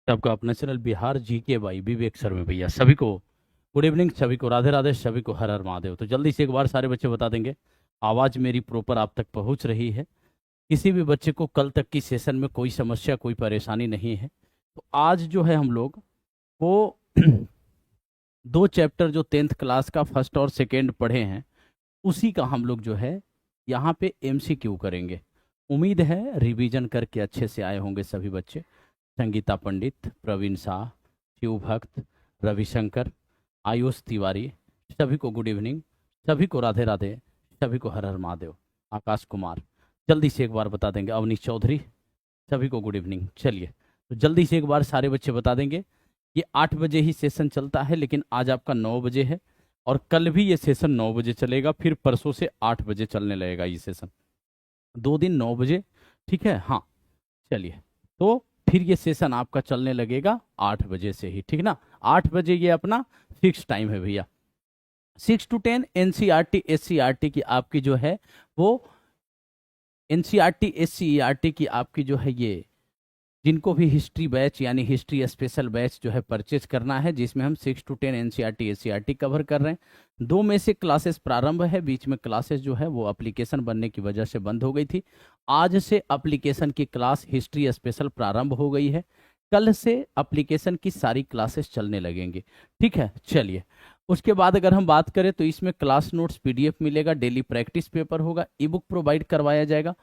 आपका अपना चैनल बिहार जी के बाई विवेक सर में भैया सभी को गुड इवनिंग, सभी को राधे राधे, सभी को हर हर महादेव। तो जल्दी से एक बार सारे बच्चे बता देंगे, आवाज़ मेरी प्रॉपर आप तक पहुंच रही है? किसी भी बच्चे को कल तक की सेशन में कोई समस्या कोई परेशानी नहीं है? तो आज जो है हम लोग वो दो चैप्टर जो 10th क्लास का फर्स्ट और सेकेंड पढ़े हैं उसी का हम लोग जो है यहाँ पे MCQ करेंगे। उम्मीद है रिवीजन करके अच्छे से आए होंगे सभी बच्चे। संगीता पंडित, प्रवीण शाह, शिव भक्त, रविशंकर, आयुष तिवारी, सभी को गुड इवनिंग, सभी को राधे राधे, सभी को हर हर महादेव। आकाश कुमार जल्दी से एक बार बता देंगे। अवनीश चौधरी, सभी को गुड इवनिंग। चलिए तो जल्दी से एक बार सारे बच्चे बता देंगे। ये 8 बजे ही सेशन चलता है, लेकिन आज आपका 9 बजे है और कल भी ये सेशन 9 बजे चलेगा, फिर परसों से 8 बजे चलने लगेगा ये सेशन, 2 दिन 9 बजे। ठीक है, हाँ चलिए। तो फिर ये सेशन आपका चलने लगेगा 8 बजे से ही, ठीक ना। 8 बजे ये अपना फिक्स टाइम है भैया। 6 to 10 NCERT SCERT की आपकी जो है वो NCERT SCERT की आपकी जो है ये जिनको भी हिस्ट्री बैच यानी हिस्ट्री स्पेशल बैच जो है परचेज करना है, जिसमें हम 6 to 10 NCERT SCERT कवर कर रहे हैं। 2 में से क्लासेस प्रारंभ है, बीच में क्लासेस जो है वो एप्लीकेशन बनने की वजह से बंद हो गई थी। आज से एप्लीकेशन की क्लास हिस्ट्री स्पेशल प्रारंभ हो गई है। कल से एप्लीकेशन की सारी क्लासेस चलने लगेंगे, ठीक है। चलिए उसके बाद अगर हम बात करें तो इसमें क्लास नोट्स PDF मिलेगा, डेली प्रैक्टिस पेपर होगा, ई बुक प्रोवाइड करवाया जाएगा,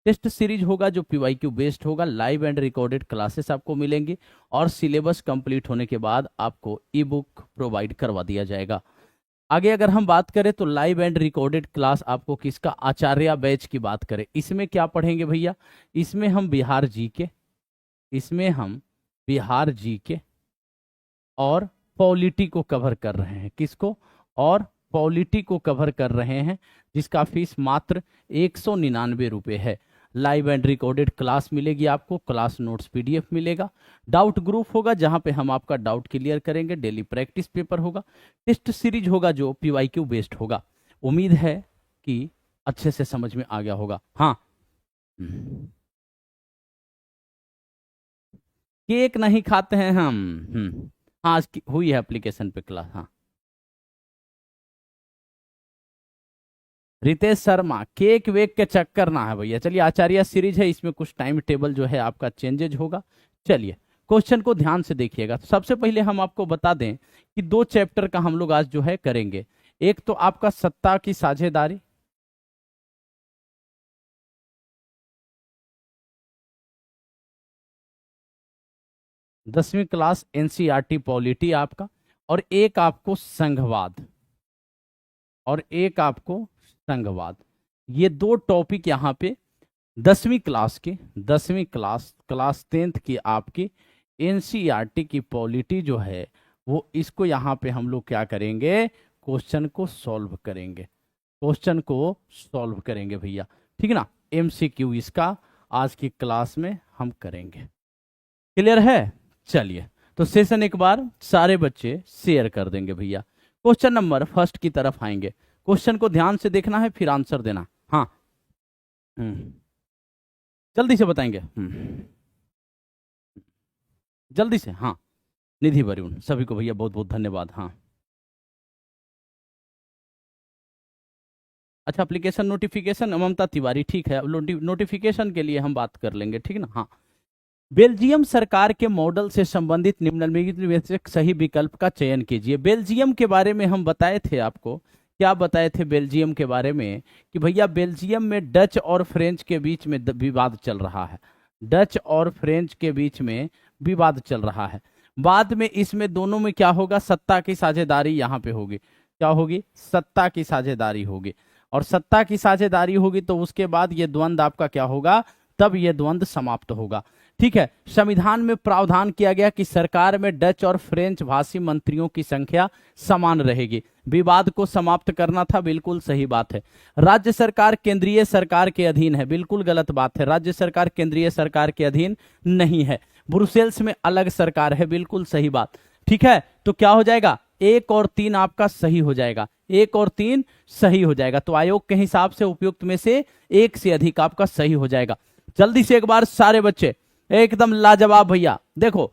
टेस्ट सीरीज होगा जो PYQ बेस्ड होगा, लाइव एंड रिकॉर्डेड क्लासेस आपको मिलेंगी और सिलेबस कंप्लीट होने के बाद आपको ई बुक प्रोवाइड करवा दिया जाएगा। आगे अगर हम बात करें तो लाइव एंड रिकॉर्डेड क्लास आपको किसका, आचार्य बैच की बात करें, इसमें क्या पढ़ेंगे भैया? इसमें हम बिहार GK और पॉलिटी को कवर कर रहे हैं। किसको? और पॉलिटी को कवर कर रहे हैं, जिसका फीस मात्र 199 रुपये है। लाइव एंड रिकॉर्डेड क्लास मिलेगी आपको, क्लास नोट्स PDF मिलेगा, डाउट ग्रुप होगा जहां पे हम आपका डाउट क्लियर करेंगे, डेली प्रैक्टिस पेपर होगा, टेस्ट सीरीज होगा जो PYQ बेस्ड होगा। उम्मीद है कि अच्छे से समझ में आ गया होगा। हाँ, केक नहीं खाते हैं हम। हाँ आज हुई है एप्लीकेशन पे क्लास। हाँ रितेश शर्मा, केक वेक के चक्कर ना है भैया। चलिए आचार्य सीरीज है, इसमें कुछ टाइम टेबल जो है आपका चेंजेज होगा। चलिए क्वेश्चन को ध्यान से देखिएगा। तो सबसे पहले हम आपको बता दें कि 2 चैप्टर का हम लोग आज जो है करेंगे। एक तो आपका सत्ता की साझेदारी, दसवीं क्लास NCERT पॉलिटी आपका, और एक आपको संघवाद, ये 2 टॉपिक यहाँ पे 10वीं क्लास 10th की आपकी NCERT की पॉलिटी जो है वो, इसको यहाँ पे हम लोग क्या करेंगे, क्वेश्चन को सॉल्व करेंगे भैया, ठीक ना। MCQ इसका आज की क्लास में हम करेंगे। क्लियर है? चलिए तो सेशन एक बार सारे बच्चे शेयर कर देंगे भैया। क्वेश्चन नंबर फर्स्ट की तरफ आएंगे। क्वेश्चन को ध्यान से देखना है, फिर आंसर देना। हाँ जल्दी से बताएंगे। जल्दी से। हाँ निधि वरुण, सभी को भैया बहुत बहुत धन्यवाद। हाँ अच्छा, एप्लीकेशन नोटिफिकेशन ममता तिवारी, ठीक है। अब नोटिफिकेशन के लिए हम बात कर लेंगे, ठीक ना। हाँ, बेल्जियम सरकार के मॉडल से संबंधित निम्नलिखित में से सही विकल्प का चयन कीजिए। बेल्जियम के बारे में हम बताए थे आपको, क्या बताए थे बेल्जियम के बारे में? कि भैया बेल्जियम में डच और फ्रेंच के बीच में विवाद चल रहा है, बाद में इसमें दोनों में क्या होगा, सत्ता की साझेदारी यहाँ पे होगी। क्या होगी? सत्ता की साझेदारी होगी, और सत्ता की साझेदारी होगी तो उसके बाद ये द्वंद्व आपका क्या होगा, तब ये द्वंद्व समाप्त होगा, ठीक है। संविधान में प्रावधान किया गया कि सरकार में डच और फ्रेंच भाषी मंत्रियों की संख्या समान रहेगी। विवाद को समाप्त करना था, बिल्कुल सही बात है। राज्य सरकार केंद्रीय सरकार के अधीन है, बिल्कुल गलत बात है। राज्य सरकार केंद्रीय सरकार के अधीन नहीं है। ब्रुसेल्स में अलग सरकार है, बिल्कुल सही बात, ठीक है। तो क्या हो जाएगा, 1 और 3 आपका सही हो जाएगा, 1 और 3 सही हो जाएगा। तो आयोग के हिसाब से उपयुक्त में से 1 से अधिक आपका सही हो जाएगा। जल्दी से एक बार सारे बच्चे एकदम लाजवाब भैया। देखो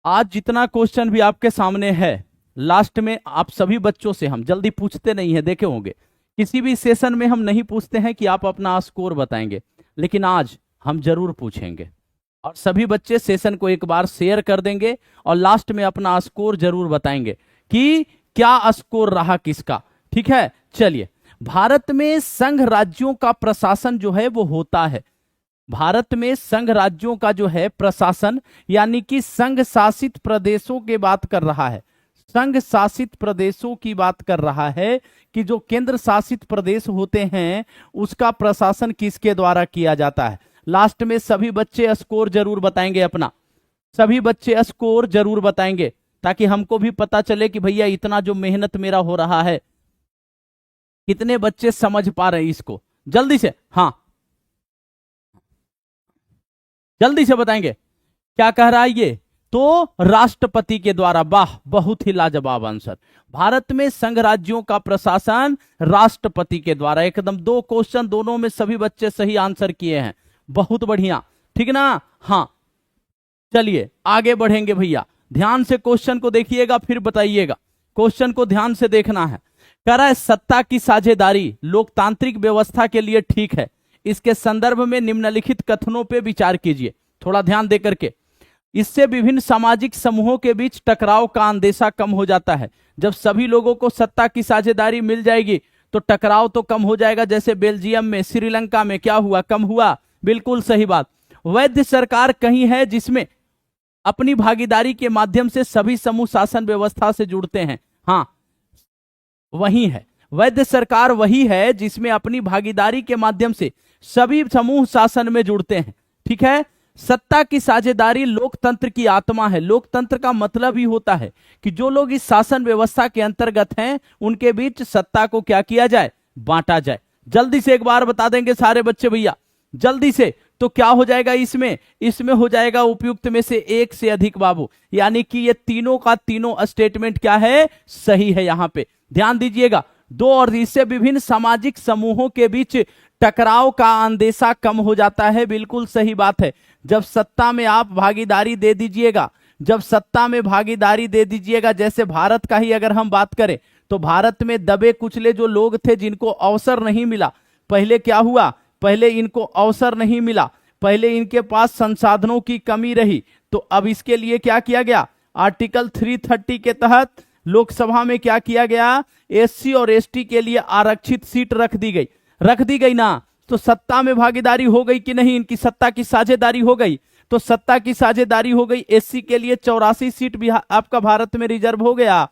आज जितना क्वेश्चन भी आपके सामने है, लास्ट में आप सभी बच्चों से हम जल्दी पूछते नहीं है, देखे होंगे किसी भी सेशन में हम नहीं पूछते हैं कि आप अपना स्कोर बताएंगे, लेकिन आज हम जरूर पूछेंगे। और सभी बच्चे सेशन को एक बार शेयर कर देंगे और लास्ट में अपना स्कोर जरूर बताएंगे कि क्या स्कोर रहा किसका। ठीक है, चलिए। भारत में संघ राज्यों का प्रशासन जो है वो होता है। भारत में संघ राज्यों का जो है प्रशासन, यानी कि संघ शासित प्रदेशों की बात कर रहा है। संघ शासित प्रदेशों की बात कर रहा है कि जो केंद्र शासित प्रदेश होते हैं उसका प्रशासन किसके द्वारा किया जाता है। लास्ट में सभी बच्चे स्कोर जरूर बताएंगे अपना, सभी बच्चे स्कोर जरूर बताएंगे, ताकि हमको भी पता चले कि भैया इतना जो मेहनत मेरा हो रहा है, कितने बच्चे समझ पा रहे हैं इसको। जल्दी से, हाँ जल्दी से बताएंगे क्या कह रहा है ये। तो राष्ट्रपति के द्वारा, वाह बहुत ही लाजवाब आंसर। भारत में संघ राज्यों का प्रशासन राष्ट्रपति के द्वारा, एकदम 2 क्वेश्चन दोनों में सभी बच्चे सही आंसर किए हैं, बहुत बढ़िया, ठीक ना। हाँ चलिए आगे बढ़ेंगे भैया, ध्यान से क्वेश्चन को देखिएगा फिर बताइएगा, क्वेश्चन को ध्यान से देखना है। कह रहा है सत्ता की साझेदारी लोकतांत्रिक व्यवस्था के लिए ठीक है, इसके संदर्भ में निम्नलिखित कथनों पे विचार कीजिए, थोड़ा ध्यान देकर के। इससे विभिन्न सामाजिक समूहों के बीच टकराव का अंदेशा कम हो जाता है। जब सभी लोगों को सत्ता की साझेदारी मिल जाएगी तो टकराव तो कम हो जाएगा, जैसे बेल्जियम में, श्रीलंका में क्या हुआ, कम हुआ, बिल्कुल सही बात। वैध सरकार कहीं है जिसमें अपनी भागीदारी के माध्यम से सभी समूह शासन व्यवस्था से जुड़ते हैं। हाँ वही है, वैध सरकार वही है जिसमें अपनी भागीदारी के माध्यम से सभी समूह शासन में जुड़ते हैं। ठीक है, सत्ता की साझेदारी लोकतंत्र की आत्मा है। लोकतंत्र का मतलब ही होता है कि जो लोग इस शासन व्यवस्था के अंतर्गत हैं उनके बीच सत्ता को क्या किया जाए, बांटा जाए। जल्दी से एक बार बता देंगे सारे बच्चे भैया, जल्दी से। तो क्या हो जाएगा इसमें हो जाएगा उपयुक्त में से एक से अधिक बाबू, यानी कि ये तीनों का तीनों स्टेटमेंट क्या है, सही है। यहां पे ध्यान दीजिएगा, 2 और इससे विभिन्न सामाजिक समूहों के बीच टकराव का अंदेशा कम हो जाता है, बिल्कुल सही बात है। जब सत्ता में आप भागीदारी दे दीजिएगा, जब सत्ता में भागीदारी दे दीजिएगा, जैसे भारत का ही अगर हम बात करें तो भारत में दबे कुचले जो लोग थे जिनको अवसर नहीं मिला, पहले क्या हुआ, पहले इनको अवसर नहीं मिला, पहले इनके पास संसाधनों की कमी रही, तो अब इसके लिए क्या किया गया, आर्टिकल 330 के तहत लोकसभा में क्या किया गया, एससी और एसटी के लिए आरक्षित सीट रख दी गई ना। तो सत्ता में भागीदारी हो गई कि नहीं, इनकी सत्ता की साझेदारी हो गई। तो सत्ता की साझेदारी हो गई, एससी के लिए 84 सीट भी आपका भारत में रिजर्व हो गया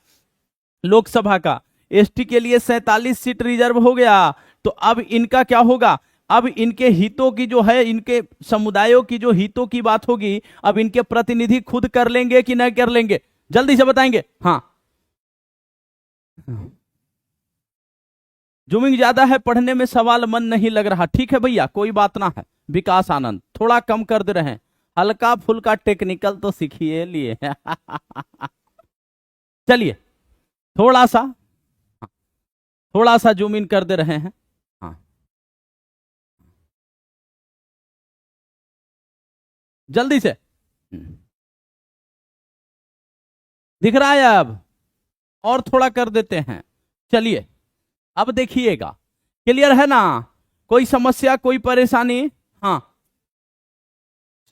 लोकसभा का, एसटी के लिए 47 सीट रिजर्व हो गया। तो अब इनका क्या होगा, अब इनके हितों की जो है, इनके समुदायों की जो हितों की बात होगी, अब इनके प्रतिनिधि खुद कर लेंगे कि नहीं कर लेंगे, जल्दी से बताएंगे। हाँ जूमिंग ज्यादा है, पढ़ने में सवाल मन नहीं लग रहा, ठीक है भैया कोई बात ना है। विकास आनंद थोड़ा कम कर दे रहे हैं, हल्का फुल्का टेक्निकल तो सीखिए लिए चलिए थोड़ा सा जूम इन कर दे रहे हैं। हाँ जल्दी से, दिख रहा है अब, और थोड़ा कर देते हैं। चलिए अब देखिएगा, क्लियर है ना, कोई समस्या कोई परेशानी। हाँ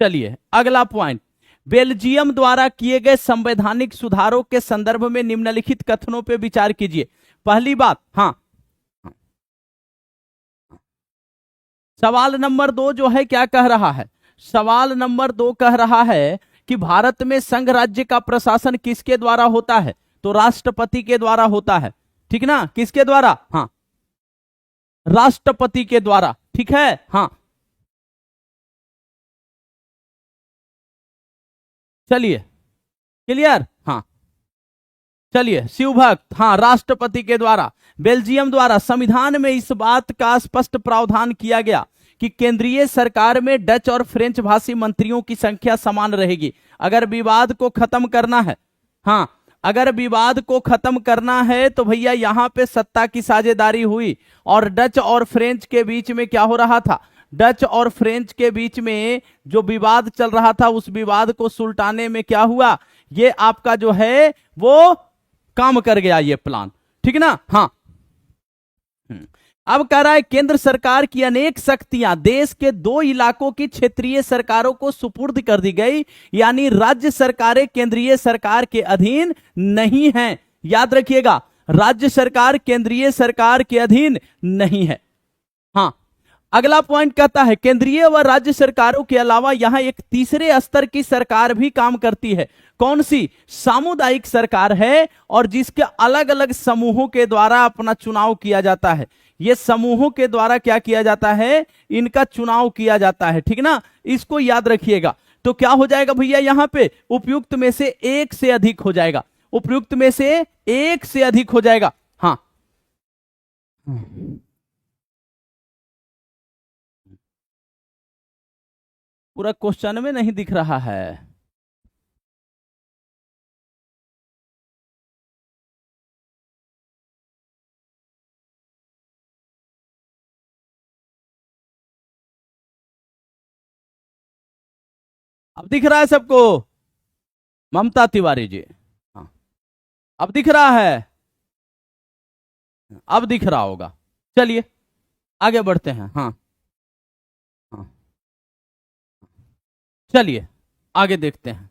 चलिए अगला पॉइंट, बेल्जियम द्वारा किए गए संवैधानिक सुधारों के संदर्भ में निम्नलिखित कथनों पर विचार कीजिए। पहली बात, हाँ सवाल नंबर 2 जो है क्या कह रहा है, सवाल नंबर 2 कह रहा है कि भारत में संघ राज्य का प्रशासन किसके द्वारा होता है, तो राष्ट्रपति के द्वारा होता है, ठीक ना, किसके द्वारा, हाँ राष्ट्रपति के द्वारा, ठीक है। हाँ चलिए क्लियर, हाँ चलिए शिवभक्त, हाँ राष्ट्रपति के द्वारा। बेल्जियम द्वारा संविधान में इस बात का स्पष्ट प्रावधान किया गया कि केंद्रीय सरकार में डच और फ्रेंच भाषी मंत्रियों की संख्या समान रहेगी। अगर विवाद को खत्म करना है, हाँ अगर विवाद को खत्म करना है तो भैया यहां पे सत्ता की साझेदारी हुई और डच और फ्रेंच के बीच में क्या हो रहा था, डच और फ्रेंच के बीच में जो विवाद चल रहा था उस विवाद को सुलटाने में क्या हुआ, ये आपका जो है वो काम कर गया ये प्लान, ठीक ना। हाँ, अब कह रहा है केंद्र सरकार की अनेक शक्तियां देश के 2 इलाकों की क्षेत्रीय सरकारों को सुपुर्द कर दी गई, यानी राज्य सरकारें केंद्रीय सरकार के अधीन नहीं हैं। याद रखिएगा, राज्य सरकार केंद्रीय सरकार के अधीन नहीं है। हाँ, अगला पॉइंट कहता है केंद्रीय व राज्य सरकारों के अलावा यहां एक तीसरे स्तर की सरकार भी काम करती है। कौन सी? सामुदायिक सरकार है, और जिसके अलग अलग समूहों के द्वारा अपना चुनाव किया जाता है। ये समूहों के द्वारा क्या किया जाता है? इनका चुनाव किया जाता है, ठीक ना। इसको याद रखिएगा। तो क्या हो जाएगा भैया यहां पे? उपयुक्त में से एक से अधिक हो जाएगा, उपयुक्त में से एक से अधिक हो जाएगा। हाँ, पूरा क्वेश्चन में नहीं दिख रहा है। अब दिख रहा है सबको? ममता तिवारी जी, हाँ, अब दिख रहा है? अब दिख रहा होगा। चलिए आगे बढ़ते हैं। हाँ हाँ, चलिए आगे देखते हैं।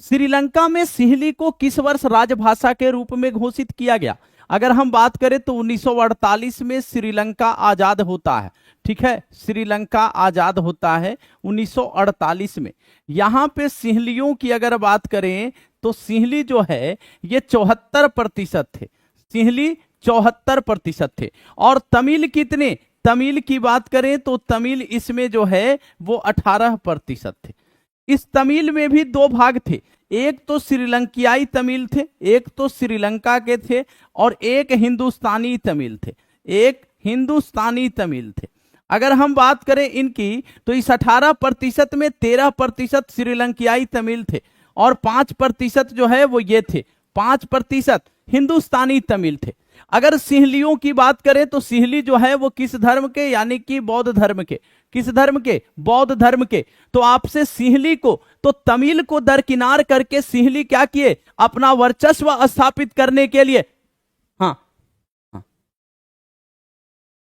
श्रीलंका में सिंहली को किस वर्ष राजभाषा के रूप में घोषित किया गया? अगर हम बात करें तो 1948 में श्रीलंका आजाद होता है, ठीक है। श्रीलंका आजाद होता है 1948 में। यहां पे सिंहलियों की अगर बात करें तो सिंहली जो है ये 74% थे, सिंहली 74% थे। और तमिल कितने? तमिल की बात करें तो तमिल इसमें जो है वो 18% थे। इस तमिल में भी 2 भाग थे, एक तो श्रीलंकियाई तमिल थे, एक तो श्रीलंका के थे, और एक हिंदुस्तानी तमिल थे, एक हिंदुस्तानी तमिल थे। अगर हम बात करें इनकी तो इस 18% में 13% श्रीलंकियाई तमिल थे, और 5% जो है वो ये थे, 5% हिंदुस्तानी तमिल थे। अगर सिंहलियों की बात करें तो सिंहली जो है वो किस धर्म के? यानी कि बौद्ध धर्म के। किस धर्म के? बौद्ध धर्म के। तो आपसे सिंहली को, तो तमिल को दरकिनार करके सिंहली क्या किए? अपना वर्चस्व स्थापित करने के लिए, हाँ हाँ,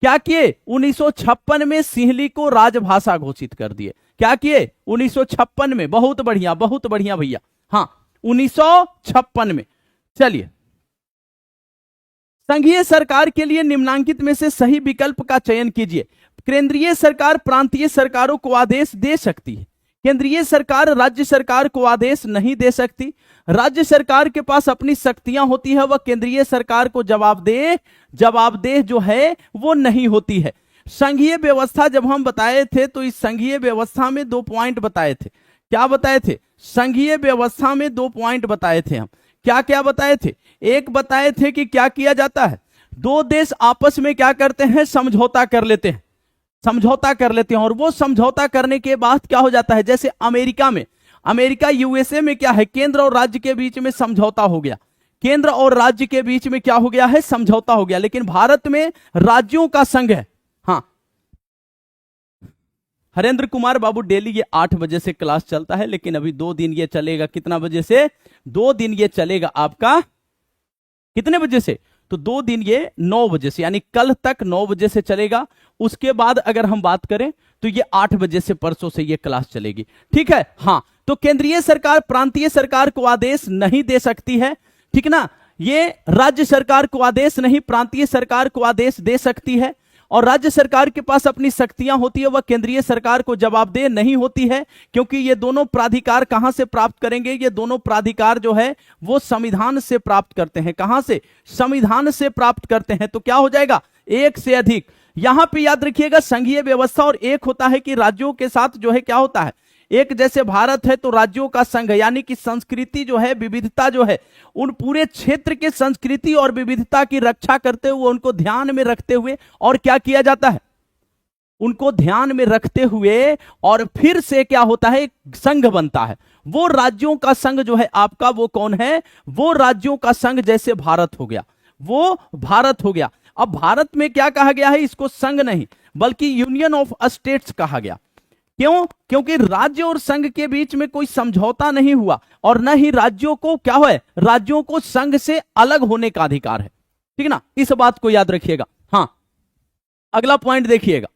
क्या किए? 1956 में सिंहली को राजभाषा घोषित कर दिए। क्या किए? 1956 में। बहुत बढ़िया, बहुत बढ़िया भैया। हाँ, 1956 में। चलिए, संघीय सरकार के लिए निम्नांकित में से सही विकल्प का चयन कीजिए। केंद्रीय सरकार प्रांतीय सरकारों को आदेश दे सकती है, केंद्रीय सरकार राज्य सरकार को आदेश नहीं दे सकती। राज्य सरकार के पास अपनी शक्तियां होती है, वह केंद्रीय सरकार को जवाबदेह जो है वो नहीं होती है। संघीय व्यवस्था जब हम बताए थे तो इस संघीय व्यवस्था में 2 पॉइंट बताए थे। क्या बताए थे? संघीय व्यवस्था में 2 पॉइंट बताए थे हम। क्या क्या बताए थे? एक बताए थे कि क्या किया जाता है, 2 देश आपस में क्या करते हैं? समझौता कर लेते हैं, समझौता कर लेते हैं। और वो समझौता करने के बाद क्या हो जाता है? जैसे अमेरिका में, अमेरिका यूएसए में क्या है? केंद्र और राज्य के बीच में समझौता हो गया, केंद्र और राज्य के बीच में क्या हो गया है? समझौता हो गया। लेकिन भारत में राज्यों का संघ है। हाँ, हरेंद्र कुमार बाबू डेली ये 8 बजे से क्लास चलता है, लेकिन अभी 2 दिन ये चलेगा। कितना बजे से? 2 दिन ये चलेगा आपका कितने बजे से? तो 2 दिन ये 9 बजे से, यानी कल तक 9 बजे से चलेगा। उसके बाद अगर हम बात करें तो ये 8 बजे से परसों से ये क्लास चलेगी, ठीक है। हाँ, तो केंद्रीय सरकार प्रांतीय सरकार को आदेश नहीं दे सकती है, ठीक ना। ये राज्य सरकार को आदेश नहीं, प्रांतीय सरकार को आदेश दे सकती है। और राज्य सरकार के पास अपनी शक्तियां होती है, वह केंद्रीय सरकार को जवाबदेह नहीं होती है, क्योंकि ये दोनों प्राधिकार कहां से प्राप्त करेंगे? ये दोनों प्राधिकार जो है वो संविधान से प्राप्त करते हैं। कहां से? संविधान से प्राप्त करते हैं। तो क्या हो जाएगा? एक से अधिक। यहां पे याद रखिएगा संघीय व्यवस्था और एक होता है कि राज्यों के साथ जो है क्या होता है? एक जैसे भारत है तो राज्यों का संघ, यानी कि संस्कृति जो है, विविधता जो है, उन पूरे क्षेत्र के संस्कृति और विविधता की रक्षा करते हुए, उनको ध्यान में रखते हुए, और क्या किया जाता है? उनको ध्यान में रखते हुए और फिर से क्या होता है? एक संघ बनता है। वो राज्यों का संघ जो है आपका, वो कौन है? वो राज्यों का संघ। जैसे भारत हो गया, वो भारत हो गया। अब भारत में क्या कहा गया है? इसको संघ नहीं बल्कि यूनियन ऑफ स्टेट्स कहा गया। क्यों? क्योंकि राज्य और संघ के बीच में कोई समझौता नहीं हुआ और न ही राज्यों को क्या है, राज्यों को संघ से अलग होने का अधिकार है। ठीक ना, इस बात को याद रखिएगा। हाँ, अगला पॉइंट देखिएगा,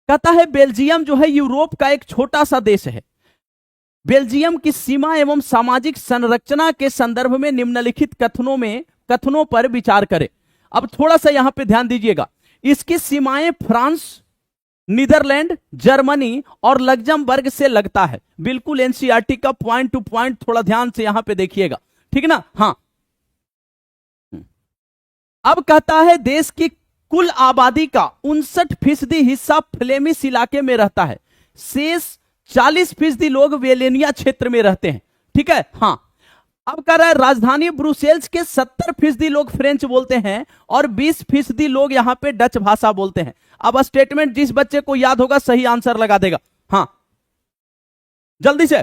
कहता है बेल्जियम जो है यूरोप का एक छोटा सा देश है। बेल्जियम की सीमा एवं सामाजिक संरचना के संदर्भ में निम्नलिखित कथनों पर विचार करें। अब थोड़ा सा यहां पे ध्यान दीजिएगा, इसकी सीमाएं फ्रांस, नीदरलैंड, जर्मनी और लग्जमबर्ग से लगता है। बिल्कुल एनसीईआरटी का पॉइंट टू पॉइंट थोड़ा ध्यान से यहां पे देखिएगा, ठीक ना। हाँ, अब कहता है देश की कुल आबादी का 59% हिस्सा फ्लेमिश इलाके में रहता है, शेष 40% लोग वेलेनिया क्षेत्र में रहते हैं। ठीक है। हाँ, अब कह रहा है राजधानी ब्रुसेल्स के 70% लोग फ्रेंच बोलते हैं और 20% लोग यहां पे डच भाषा बोलते हैं। अब स्टेटमेंट जिस बच्चे को याद होगा सही आंसर लगा देगा। हाँ, जल्दी से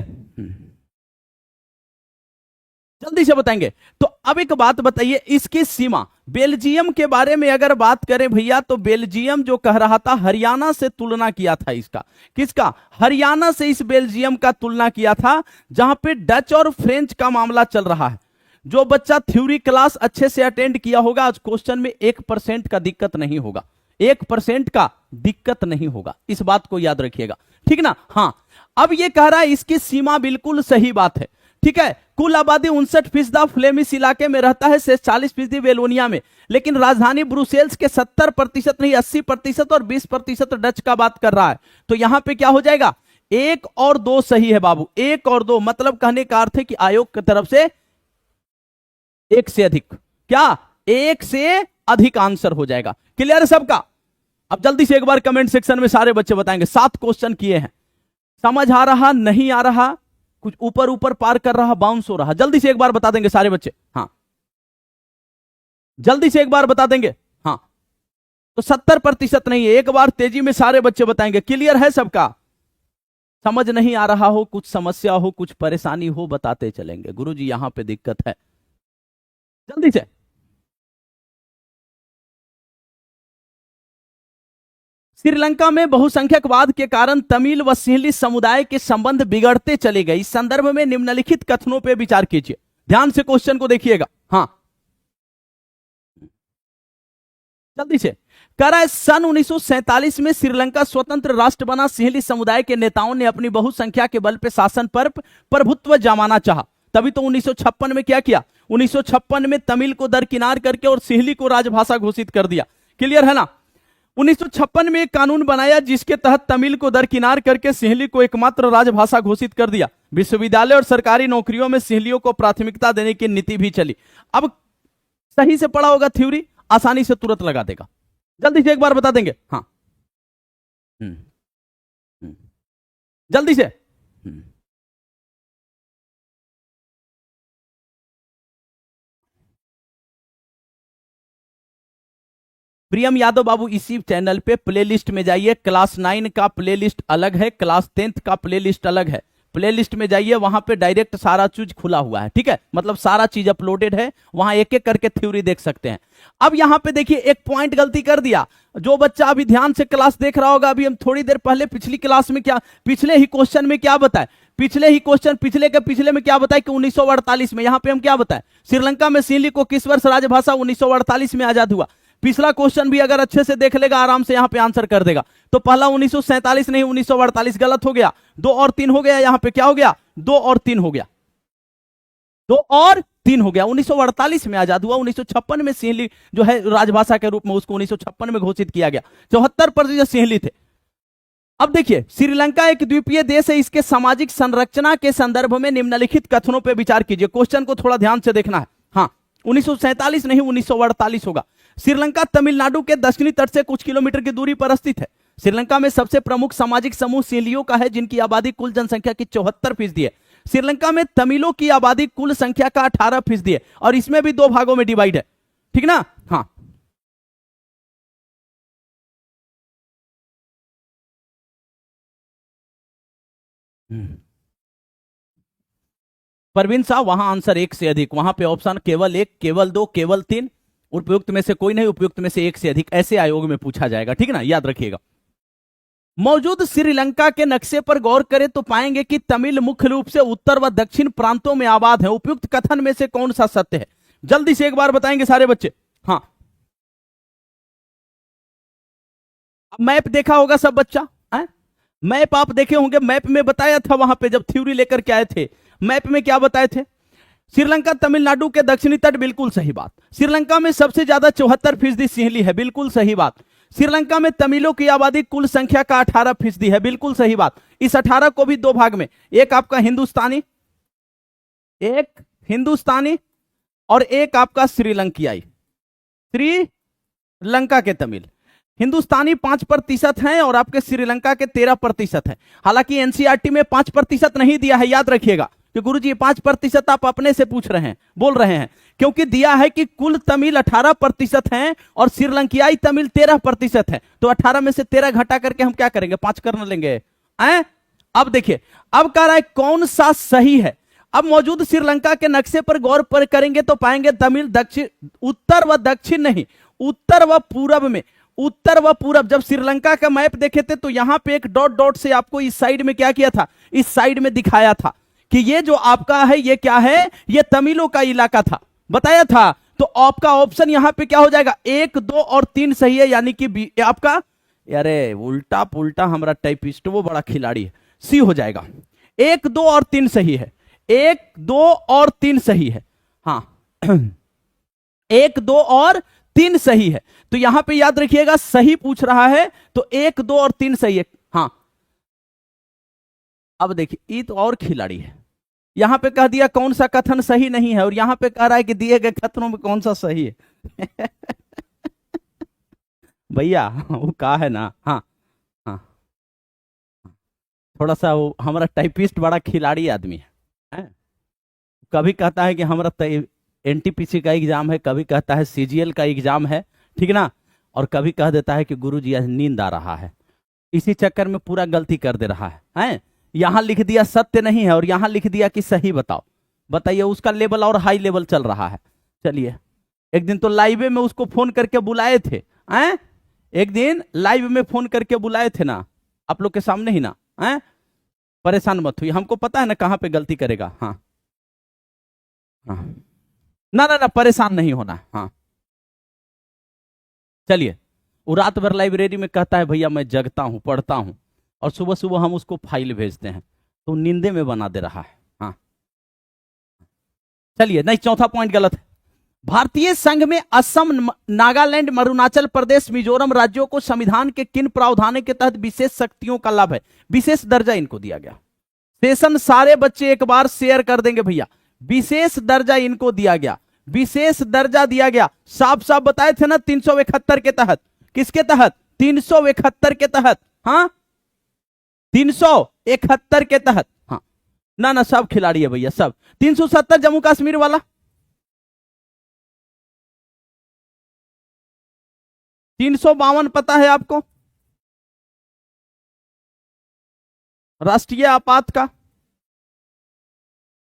बताएंगे। तो अब एक बात बताइए, इसकी सीमा बेल्जियम के बारे में अगर बात करें भैया, तो बेल्जियम जो कह रहा था हरियाणा से तुलना किया था इसका, किसका? हरियाणा से इस बेल्जियम का तुलना किया था, जहां पे डच और फ्रेंच का मामला चल रहा है। जो बच्चा थ्योरी क्लास अच्छे से अटेंड किया होगा, आज क्वेश्चन में 1% का दिक्कत नहीं होगा, 1% का दिक्कत नहीं होगा, इस बात को याद रखिएगा, ठीक ना। हाँ, अब ये कह रहा है इसकी सीमा बिल्कुल सही बात है, ठीक है। कुल आबादी 59% फ्लेमिश इलाके में रहता है, से 40% वेलोनिया में, लेकिन राजधानी ब्रुसेल्स के 70% नहीं 80% और 20% डच का बात कर रहा है। तो यहां पे क्या हो जाएगा? 1 और 2 सही है बाबू, 1 और 2, मतलब कहने का अर्थ है कि आयोग की तरफ से 1 से अधिक, क्या 1 से अधिक आंसर हो जाएगा। क्लियर है सबका? अब जल्दी से एक बार कमेंट सेक्शन में सारे बच्चे बताएंगे। 7 क्वेश्चन किए हैं, समझ आ रहा, नहीं आ रहा, कुछ ऊपर ऊपर पार कर रहा, बाउंस हो रहा, जल्दी से एक बार बता देंगे सारे बच्चे। हाँ, जल्दी से एक बार बता देंगे। हाँ, तो 70% नहीं है, एक बार तेजी में सारे बच्चे बताएंगे। क्लियर है सबका? समझ नहीं आ रहा हो, कुछ समस्या हो, कुछ परेशानी हो, बताते चलेंगे। गुरुजी यहां पे दिक्कत है, जल्दी से। श्रीलंका में बहुसंख्यकवाद के कारण तमिल व सिंहली समुदाय के संबंध बिगड़ते चले गए। इस संदर्भ में निम्नलिखित कथनों पर विचार कीजिए। ध्यान से क्वेश्चन को देखिएगा। हाँ, जल्दी से। कह रहा है सन 1947 में श्रीलंका स्वतंत्र राष्ट्र बना। सिंहली समुदाय के नेताओं ने अपनी बहुसंख्या के बल पर शासन पर प्रभुत्व जमाना चाहा, तभी तो 1956 में क्या किया? 1956 में तमिल को दरकिनार करके और सिंहली को राजभाषा घोषित कर दिया। क्लियर है ना? 1956 में एक कानून बनाया जिसके तहत तमिल को दरकिनार करके सिंहली को एकमात्र राजभाषा घोषित कर दिया। विश्वविद्यालय और सरकारी नौकरियों में सिंहलियों को प्राथमिकता देने की नीति भी चली। अब सही से पढ़ा होगा थ्योरी, आसानी से तुरंत लगा देगा। जल्दी से एक बार बता देंगे। हाँ, जल्दी से। प्रियम यादव बाबू, इसी चैनल पे प्लेलिस्ट में जाइए, क्लास 9 का प्लेलिस्ट अलग है, क्लास 10th का प्लेलिस्ट अलग है। प्लेलिस्ट में जाइए, वहां पे डायरेक्ट सारा चीज खुला हुआ है, ठीक है, मतलब सारा चीज अपलोडेड है, वहां एक एक करके थ्योरी देख सकते हैं। अब यहां पे देखिए एक पॉइंट गलती कर दिया। जो बच्चा अभी ध्यान से क्लास देख रहा होगा, अभी हम थोड़ी देर पहले पिछली क्लास में क्या, पिछले ही क्वेश्चन में क्या बताए, पिछले ही क्वेश्चन पिछले के पिछले में क्या बताया कि 1948 में, यहां पे हम क्या बताए, श्रीलंका में सिंहली को किस वर्ष राजभाषा 1948 में आजाद हुआ। पिछला क्वेश्चन भी अगर अच्छे से देख लेगा आराम से यहां पे आंसर कर देगा। तो पहला 1947 नहीं 1948 गलत हो गया, 2 और 3 हो गया, यहां पे क्या हो गया, 2 और 3 हो गया, 2 और 3 हो गया। 1948 में आजाद हुआ, 1956 में सिंहली जो है राजभाषा के रूप में उसको 1956 में घोषित किया गया। 74% सिंहली थे। अब देखिए, श्रीलंका एक द्वीपीय देश है, इसके सामाजिक संरचना के संदर्भ में निम्नलिखित कथनों पर विचार कीजिए। क्वेश्चन को थोड़ा ध्यान से देखना है। हाँ, 1947 नहीं 1948 होगा। श्रीलंका तमिलनाडु के दक्षिणी तट से कुछ किलोमीटर की दूरी पर स्थित है। श्रीलंका में सबसे प्रमुख सामाजिक समूह सिंहलियों का है, जिनकी आबादी कुल जनसंख्या की 74% है। श्रीलंका में तमिलों की आबादी कुल संख्या का 18% है, और इसमें भी 2 भागों में डिवाइड है, ठीक ना। हाँ, परवीन साहब, वहां आंसर 1 से अधिक, वहां पे ऑप्शन केवल 1, केवल 2, केवल 3, उपयुक्त में से कोई नहीं, उपयुक्त में से 1 से अधिक, ऐसे आयोग में पूछा जाएगा, ठीक ना, याद रखिएगा। मौजूद श्रीलंका के नक्शे पर गौर करें तो पाएंगे कि तमिल मुख्य रूप से उत्तर व दक्षिण प्रांतों में आबाद है। उपयुक्त कथन में से कौन सा सत्य है? जल्दी से एक बार बताएंगे सारे बच्चे। हाँ, मैप देखा होगा सब बच्चा है? मैप आप देखे होंगे। मैप में बताया था वहां पे जब थ्योरी लेकर के आए थे, मैप में क्या बताए थे? श्रीलंका तमिलनाडु के दक्षिणी तट, बिल्कुल सही बात। श्रीलंका में सबसे ज्यादा 74% सिंहली है, बिल्कुल सही बात। श्रीलंका में तमिलों की आबादी कुल संख्या का 18% है, बिल्कुल सही बात। इस 18 को भी दो भाग में, एक आपका हिंदुस्तानी और एक आपका श्रीलंकियाई, श्रीलंका के तमिल। हिंदुस्तानी 5% हैं और आपके श्रीलंका के 13% है। हालांकि एनसीईआरटी में 5% नहीं दिया है, याद रखिएगा कि गुरुजी 5% आप अपने से पूछ रहे हैं, बोल रहे हैं, क्योंकि दिया है कि कुल तमिल 18% हैं और श्रीलंकियाई तमिल 13% है। तो 18 में से 13 घटा करके हम क्या करेंगे? 5 कर लेंगे। अब देखिए, अब कह रहा है कौन सा सही है। अब मौजूद श्रीलंका के नक्शे पर गौर पर करेंगे तो पाएंगे तमिल दक्षिण, उत्तर व दक्षिण नहीं, उत्तर व पूरब में, उत्तर व पूरब। जब श्रीलंका का मैप देखे थे तो यहां पे एक डॉट डॉट से आपको इस साइड में क्या किया था? इस साइड में दिखाया था कि ये जो आपका है ये क्या है? ये तमिलों का इलाका था, बताया था। तो आपका ऑप्शन यहां पे क्या हो जाएगा? 1, 2 और 3 सही है, यानी कि आपका, अरे उल्टा पुल्टा हमारा टाइपिस्ट वो बड़ा खिलाड़ी है, सी हो जाएगा। 1, 2 और 3 सही है, 1, 2 और 3 सही है। हाँ 1, 2 और 3 सही है। तो यहां पे याद रखिएगा सही पूछ रहा है तो 1, 2 और 3 सही है। हाँ, अब देखिए ये तो और खिलाड़ी है, यहां पे कह दिया कौन सा कथन सही नहीं है और यहां पे कह रहा है कि दिए गए कथनों में कौन सा सही है। भैया वो कहा है ना। हाँ हाँ, थोड़ा सा वो हमारा टाइपिस्ट बड़ा खिलाड़ी आदमी है। कभी कहता है कि हमारा एनटीपीसी का एग्जाम है, कभी कहता है सीजीएल का एग्जाम है, ठीक ना, और कभी कह देता है कि गुरुजी आज नींद आ रहा है। इसी चक्कर में पूरा गलती कर दे रहा है। यहां लिख दिया सत्य नहीं है और यहां लिख दिया कि सही बताओ। बताइए, उसका लेवल और हाई लेवल चल रहा है। चलिए, एक दिन तो लाइव में उसको फोन करके बुलाए थे, एक दिन लाइव में फोन करके बुलाए थे ना, आप लोग के सामने ही ना। परेशान मत हुई, हमको पता है ना कहां पे गलती करेगा। हाँ हाँ, ना ना ना, परेशान नहीं होना। हाँ चलिए, वो रात भर लाइब्रेरी में कहता है भैया मैं जगता हूं, पढ़ता हूं, और सुबह सुबह हम उसको फाइल भेजते हैं तो नींदे में बना दे रहा है। हाँ चलिए, नहीं, चौथा पॉइंट गलत है। भारतीय संघ में असम, नागालैंड, अरुणाचल प्रदेश, मिजोरम राज्यों को संविधान के किन प्रावधानों के तहत विशेष शक्तियों का लाभ है? विशेष दर्जा इनको दिया गया। सेशन सारे बच्चे एक बार शेयर कर देंगे भैया। विशेष दर्जा इनको दिया गया, विशेष दर्जा दिया गया। साफ साफ बताए थे ना, 371 के तहत। किसके तहत? 371 के तहत। हाँ 371 के तहत। हाँ ना ना, सब खिलाड़ी है भैया सब। 370 जम्मू कश्मीर वाला, 352 पता है आपको, राष्ट्रीय आपात का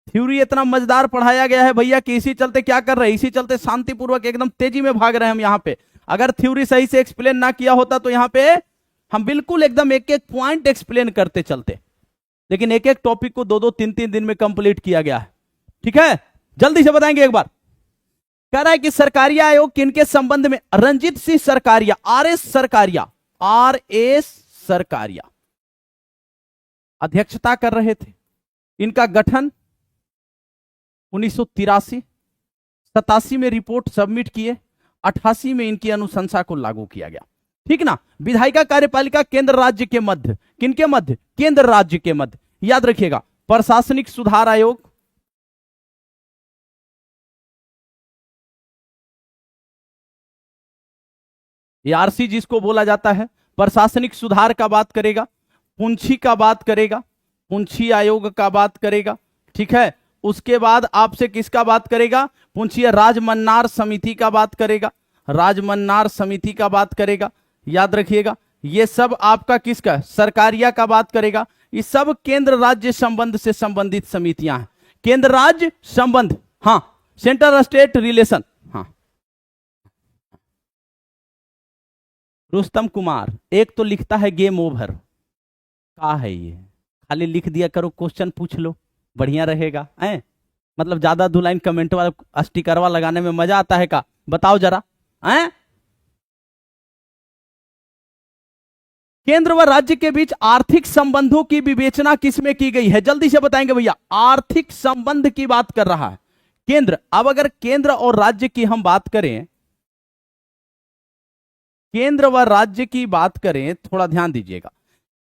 थ्योरी इतना मजेदार पढ़ाया गया है भैया कि इसी चलते क्या कर रहे हैं, इसी चलते शांतिपूर्वक एकदम तेजी में भाग रहे हैं हम यहाँ पे। अगर थ्योरी सही से एक्सप्लेन ना किया होता तो यहाँ पे हम बिल्कुल एकदम एक एक पॉइंट एक्सप्लेन करते चलते, लेकिन एक एक टॉपिक को 2-2, 3-3 दिन में कंप्लीट किया गया है। ठीक है, जल्दी से बताएंगे एक बार। कह रहा है कि सरकारिया आयोग किनके संबंध में? रंजीत सिंह सरकारिया, आर एस सरकारिया अध्यक्षता कर रहे थे। इनका गठन 1983, 87 में रिपोर्ट सबमिट किए, 88 में इनकी अनुशंसा को लागू किया गया। ठीक ना। विधायिका कार्यपालिका केंद्र राज्य के मध्य, किनके मध्य? केंद्र राज्य के मध्य। याद रखिएगा, प्रशासनिक सुधार आयोग, आरसी जिसको बोला जाता है, प्रशासनिक सुधार का बात करेगा, पुंछी का बात करेगा, पुंछी आयोग का बात करेगा। ठीक है, उसके बाद आपसे किसका बात करेगा? पुंछी राजमन्नार समिति का बात करेगा, राजमन्नार समिति का बात करेगा। याद रखिएगा, ये सब आपका किसका? सरकारिया का बात करेगा। ये सब केंद्र राज्य संबंध से संबंधित समितियां हैं। केंद्र राज्य संबंध, हाँ, सेंट्रल स्टेट रिलेशन। हाँ, रुस्तम कुमार एक तो लिखता है गेम ओवर, क्या है ये, खाली लिख दिया करो, क्वेश्चन पूछ लो, बढ़िया रहेगा है। मतलब ज्यादा 2 लाइन कमेंट वाला स्टिकरवा लगाने में मजा आता है का, बताओ जरा है। केंद्र व राज्य के बीच आर्थिक संबंधों की विवेचना किसमें की गई है, जल्दी से बताएंगे भैया। आर्थिक संबंध की बात कर रहा है केंद्र। अब अगर केंद्र और राज्य की हम बात करें, केंद्र व राज्य की बात करें, थोड़ा ध्यान दीजिएगा,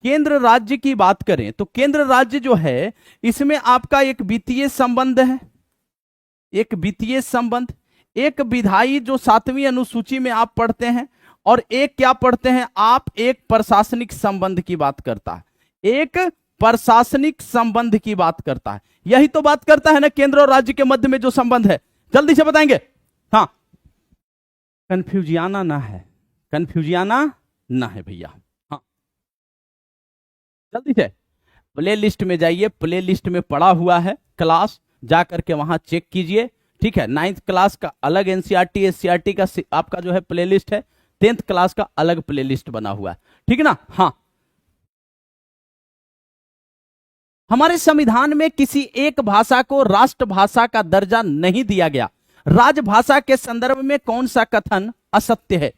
केंद्र राज्य की बात करें तो केंद्र राज्य जो है इसमें आपका एक वित्तीय संबंध है, एक वित्तीय संबंध, एक विधायी जो 7वीं अनुसूची में आप पढ़ते हैं, और एक क्या पढ़ते हैं आप, एक प्रशासनिक संबंध की बात करता है, एक प्रशासनिक संबंध की बात करता है। यही तो बात करता है ना केंद्र और राज्य के मध्य में जो संबंध है, जल्दी से बताएंगे। हाँ, कंफ्यूजियाना ना है, कंफ्यूजियाना ना है भैया। हाँ, जल्दी से प्ले लिस्ट में जाइए, प्ले लिस्ट में पड़ा हुआ है क्लास, जा करके वहां चेक कीजिए, ठीक है। 9th क्लास का अलग एनसीईआरटी एससीईआरटी का आपका जो है प्ले लिस्ट है, 10th क्लास का अलग प्ले लिस्ट बना हुआ है, ठीक है ना। हाँ, हमारे संविधान में किसी एक भाषा को राष्ट्रभाषा का दर्जा नहीं दिया गया। राजभाषा के संदर्भ में कौन सा कथन असत्य है।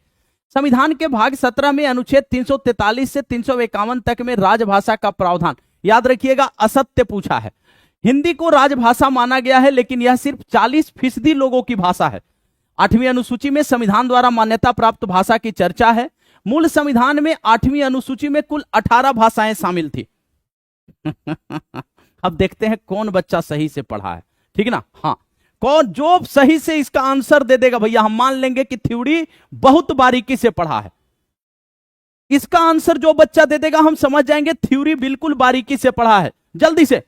संविधान के भाग 17 में अनुच्छेद 343 से 351 तक में राजभाषा का प्रावधान, याद रखिएगा, असत्य पूछा है। हिंदी को राजभाषा माना गया है, लेकिन यह सिर्फ 40% लोगों की भाषा है। 8वीं अनुसूची में संविधान द्वारा मान्यता प्राप्त भाषा की चर्चा है। मूल संविधान में 8वीं अनुसूची में कुल 18 भाषाएं शामिल थी। अब देखते हैं कौन बच्चा सही से पढ़ा है, ठीक है ना। हाँ, कौन जो सही से इसका आंसर दे देगा भैया, हम मान लेंगे कि थ्योरी बहुत बारीकी से पढ़ा है। इसका आंसर जो बच्चा दे देगा हम समझ जाएंगे थ्योरी बिल्कुल बारीकी से पढ़ा है। जल्दी से,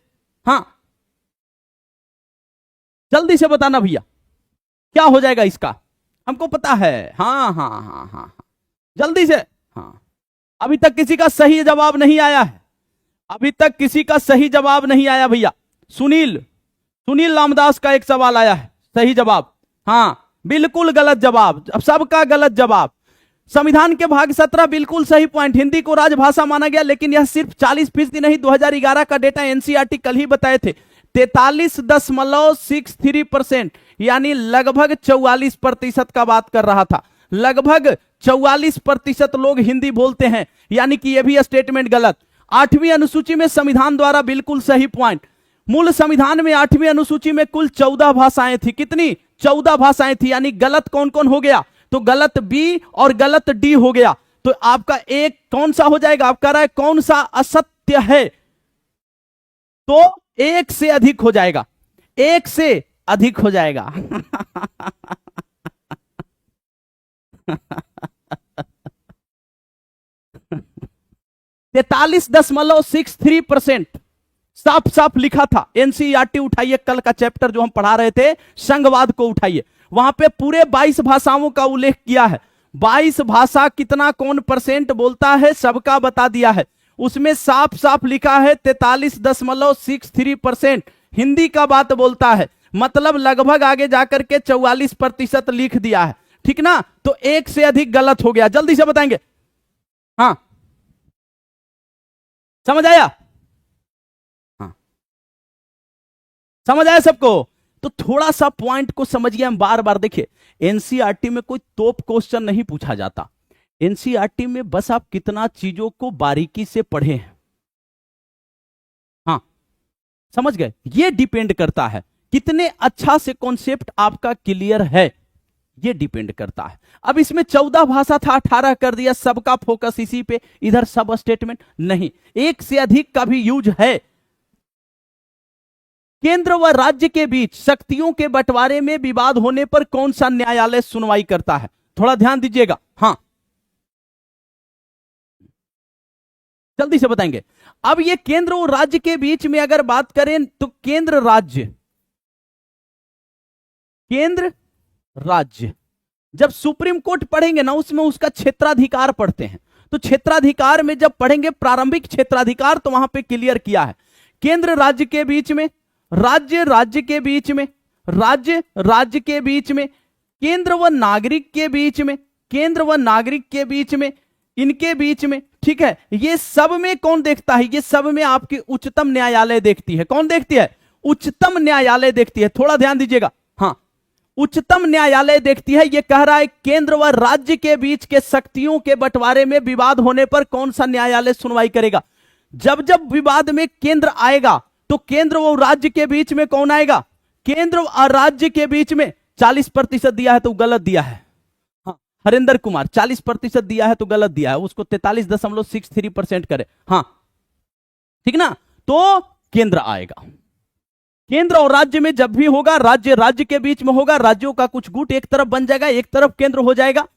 हाँ जल्दी से बताना भैया, क्या हो जाएगा इसका, हमको पता है। हाँ हाँ हाँ हाँ, जल्दी से। हाँ, अभी तक किसी का सही जवाब नहीं आया है, अभी तक किसी का सही जवाब नहीं आया भैया। सुनील रामदास का एक सवाल आया है, सही जवाब। हाँ, बिल्कुल गलत जवाब, अब सबका गलत जवाब। संविधान के भाग 17 बिल्कुल सही पॉइंट, हिंदी को राजभाषा माना गया, लेकिन यह सिर्फ 40% नहीं, 2011 का डेटा एनसीईआरटी कल ही बताए थे, 43.63%, यानी लगभग 44% का बात कर रहा था। लगभग 44% लोग हिंदी बोलते हैं, यानी कि यह भी स्टेटमेंट गलत। 8वीं अनुसूची में संविधान द्वारा बिल्कुल सही पॉइंट। मूल संविधान में 8वीं अनुसूची में कुल 14 भाषाएं थी, कितनी, 14 भाषाएं थी, यानी गलत कौन कौन हो गया, तो गलत बी और गलत डी हो गया। तो आपका एक कौन सा हो जाएगा, आप कह रहा है कौन सा असत्य है, तो एक से अधिक हो जाएगा, एक से अधिक हो जाएगा। 43.63% साफ साफ लिखा था। एनसीईआरटी उठाइए, कल का चैप्टर जो हम पढ़ा रहे थे संघवाद को उठाइए, वहां पे पूरे 22 भाषाओं का उल्लेख किया है। 22 भाषा कितना कौन % बोलता है सबका बता दिया है। उसमें साफ साफ लिखा है 43.63% हिंदी का बात बोलता है, मतलब लगभग आगे जाकर के 44% लिख दिया है, ठीक ना। तो एक से अधिक गलत हो गया, जल्दी से बताएंगे। हाँ, समझ आया, हाँ समझ आया सबको। तो थोड़ा सा पॉइंट को समझिए, हम बार बार देखिए, एनसीईआरटी में कोई तोप क्वेश्चन नहीं पूछा जाता। एनसीईआरटी में बस आप कितना चीजों को बारीकी से पढ़े हैं, हाँ समझ गए, ये डिपेंड करता है कितने अच्छा से कॉन्सेप्ट आपका क्लियर है, ये डिपेंड करता है। अब इसमें 14 भाषा था, 18 कर दिया, सबका फोकस इसी पे, इधर सब स्टेटमेंट नहीं, एक से अधिक का भी यूज है। केंद्र व राज्य के बीच शक्तियों के बंटवारे में विवाद होने पर कौन सा न्यायालय सुनवाई करता है, थोड़ा ध्यान दीजिएगा। हाँ, जल्दी से बताएंगे। अब ये केंद्र और राज्य के बीच में अगर बात करें तो केंद्र राज्य जब सुप्रीम कोर्ट पढ़ेंगे ना, उसमें उसका क्षेत्राधिकार पढ़ते हैं, तो क्षेत्राधिकार में जब पढ़ेंगे प्रारंभिक क्षेत्राधिकार, तो वहां पे क्लियर किया है केंद्र राज्य के बीच में, राज्य के बीच में, राज्य के बीच में, केंद्र व नागरिक के बीच में, केंद्र व नागरिक के बीच में, इनके बीच में, ठीक है, ये सब में कौन देखता है? ये सब में आपकी उच्चतम न्यायालय देखती है। कौन देखती है? उच्चतम न्यायालय देखती है। थोड़ा ध्यान दीजिएगा, हाँ, उच्चतम न्यायालय देखती है। ये कह रहा है केंद्र व राज्य के बीच के शक्तियों के बंटवारे में विवाद होने पर कौन सा न्यायालय सुनवाई करेगा? जब जब विवाद में केंद्र आएगा तो केंद्र व राज्य के बीच में कौन आएगा? केंद्र और राज्य के बीच में। 40% दिया है तो गलत दिया है, हाँ, हरेंद्र कुमार 40% दिया है तो गलत दिया है, उसको 43.63% करे, हाँ, ठीक ना। तो केंद्र आएगा। केंद्र और राज्य में जब भी होगा, राज्य राज्य के बीच में होगा, राज्यों का कुछ गुट एक तरफ बन जाएगा, एक तरफ केंद्र हो जाएगा।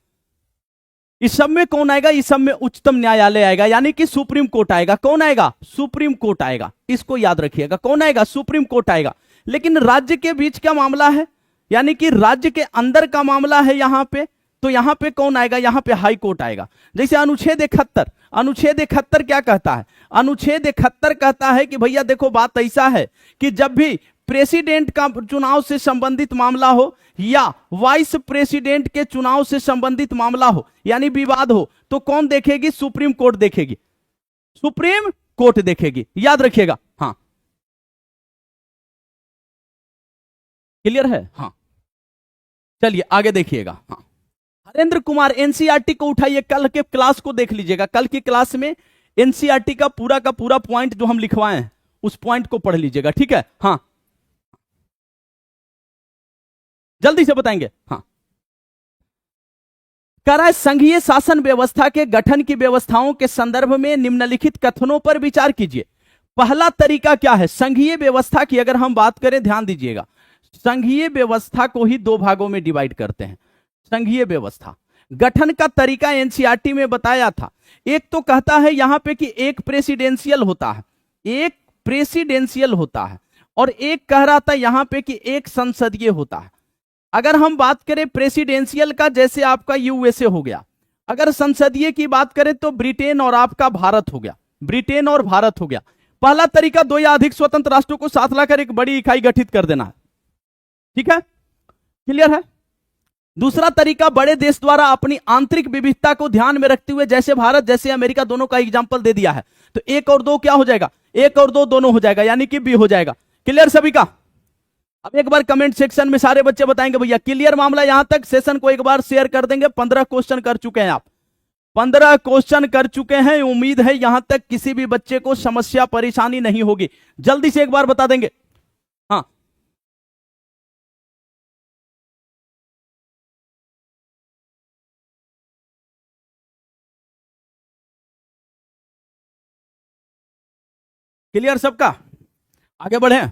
इस सब में कौन आएगा? इस सब में उच्चतम न्यायालय आएगा, यानी कि सुप्रीम कोर्ट आएगा। कौन आएगा? सुप्रीम कोर्ट आएगा। इसको याद रखिएगा, कौन आएगा? सुप्रीम कोर्ट आएगा। लेकिन राज्य के बीच का मामला है, यानी कि राज्य के अंदर का मामला है यहां पे, तो यहां पे कौन आएगा? यहां पे हाई कोर्ट आएगा। जैसे अनुच्छेद 71, अनुच्छेद 71 क्या कहता है? अनुच्छेद 71 कहता है कि भैया देखो, बात ऐसा है कि जब भी प्रेसिडेंट का चुनाव से संबंधित मामला हो या वाइस प्रेसिडेंट के चुनाव से संबंधित मामला हो, यानी विवाद हो, तो कौन देखेगी? सुप्रीम कोर्ट देखेगी, सुप्रीम कोर्ट देखेगी। याद रखिएगा, हाँ, क्लियर है? हाँ, चलिए आगे देखिएगा। हाँ, हरेंद्र कुमार, एनसीईआरटी को उठाइए, कल के क्लास को देख लीजिएगा। कल की क्लास में एनसीईआरटी का पूरा पॉइंट जो हम लिखवाए हैं उस पॉइंट को पढ़ लीजिएगा, ठीक है? हाँ, जल्दी से बताएंगे। हाँ, कह रहा है संघीय शासन व्यवस्था के गठन की व्यवस्थाओं के संदर्भ में निम्नलिखित कथनों पर विचार कीजिए। पहला तरीका क्या है? संघीय व्यवस्था की अगर हम बात करें, ध्यान दीजिएगा, संघीय व्यवस्था को ही दो भागों में डिवाइड करते हैं। संघीय व्यवस्था गठन का तरीका एनसीईआरटी में बताया था। एक तो कहता है यहां पे कि एक प्रेसिडेंशियल होता है, एक प्रेसिडेंशियल होता है, और एक कह रहा था यहां पे कि एक संसदीय होता है। अगर हम बात करें प्रेसिडेंशियल का, जैसे आपका यूएसए हो गया। अगर संसदीय की बात करें तो ब्रिटेन और आपका भारत हो गया, ब्रिटेन और भारत हो गया। पहला तरीका, दो या अधिक स्वतंत्र राष्ट्रों को साथ लाकर एक बड़ी इकाई गठित कर देना है, ठीक है, क्लियर है? दूसरा तरीका, बड़े देश द्वारा अपनी आंतरिक विविधता को ध्यान में रखते हुए, जैसे भारत जैसे अमेरिका, दोनों का एग्जांपल दे दिया है, तो एक और दो क्या हो जाएगा? एक और दो दोनों हो जाएगा, यानी कि बी हो जाएगा। क्लियर सभी का? अब एक बार कमेंट सेक्शन में सारे बच्चे बताएंगे भैया क्लियर मामला। यहां तक सेशन को एक बार शेयर कर देंगे। 15 क्वेश्चन कर चुके हैं आप, 15 क्वेश्चन कर चुके हैं। उम्मीद है यहां तक किसी भी बच्चे को समस्या परेशानी नहीं होगी। जल्दी से एक बार बता देंगे। हाँ, क्लियर सबका? आगे बढ़े।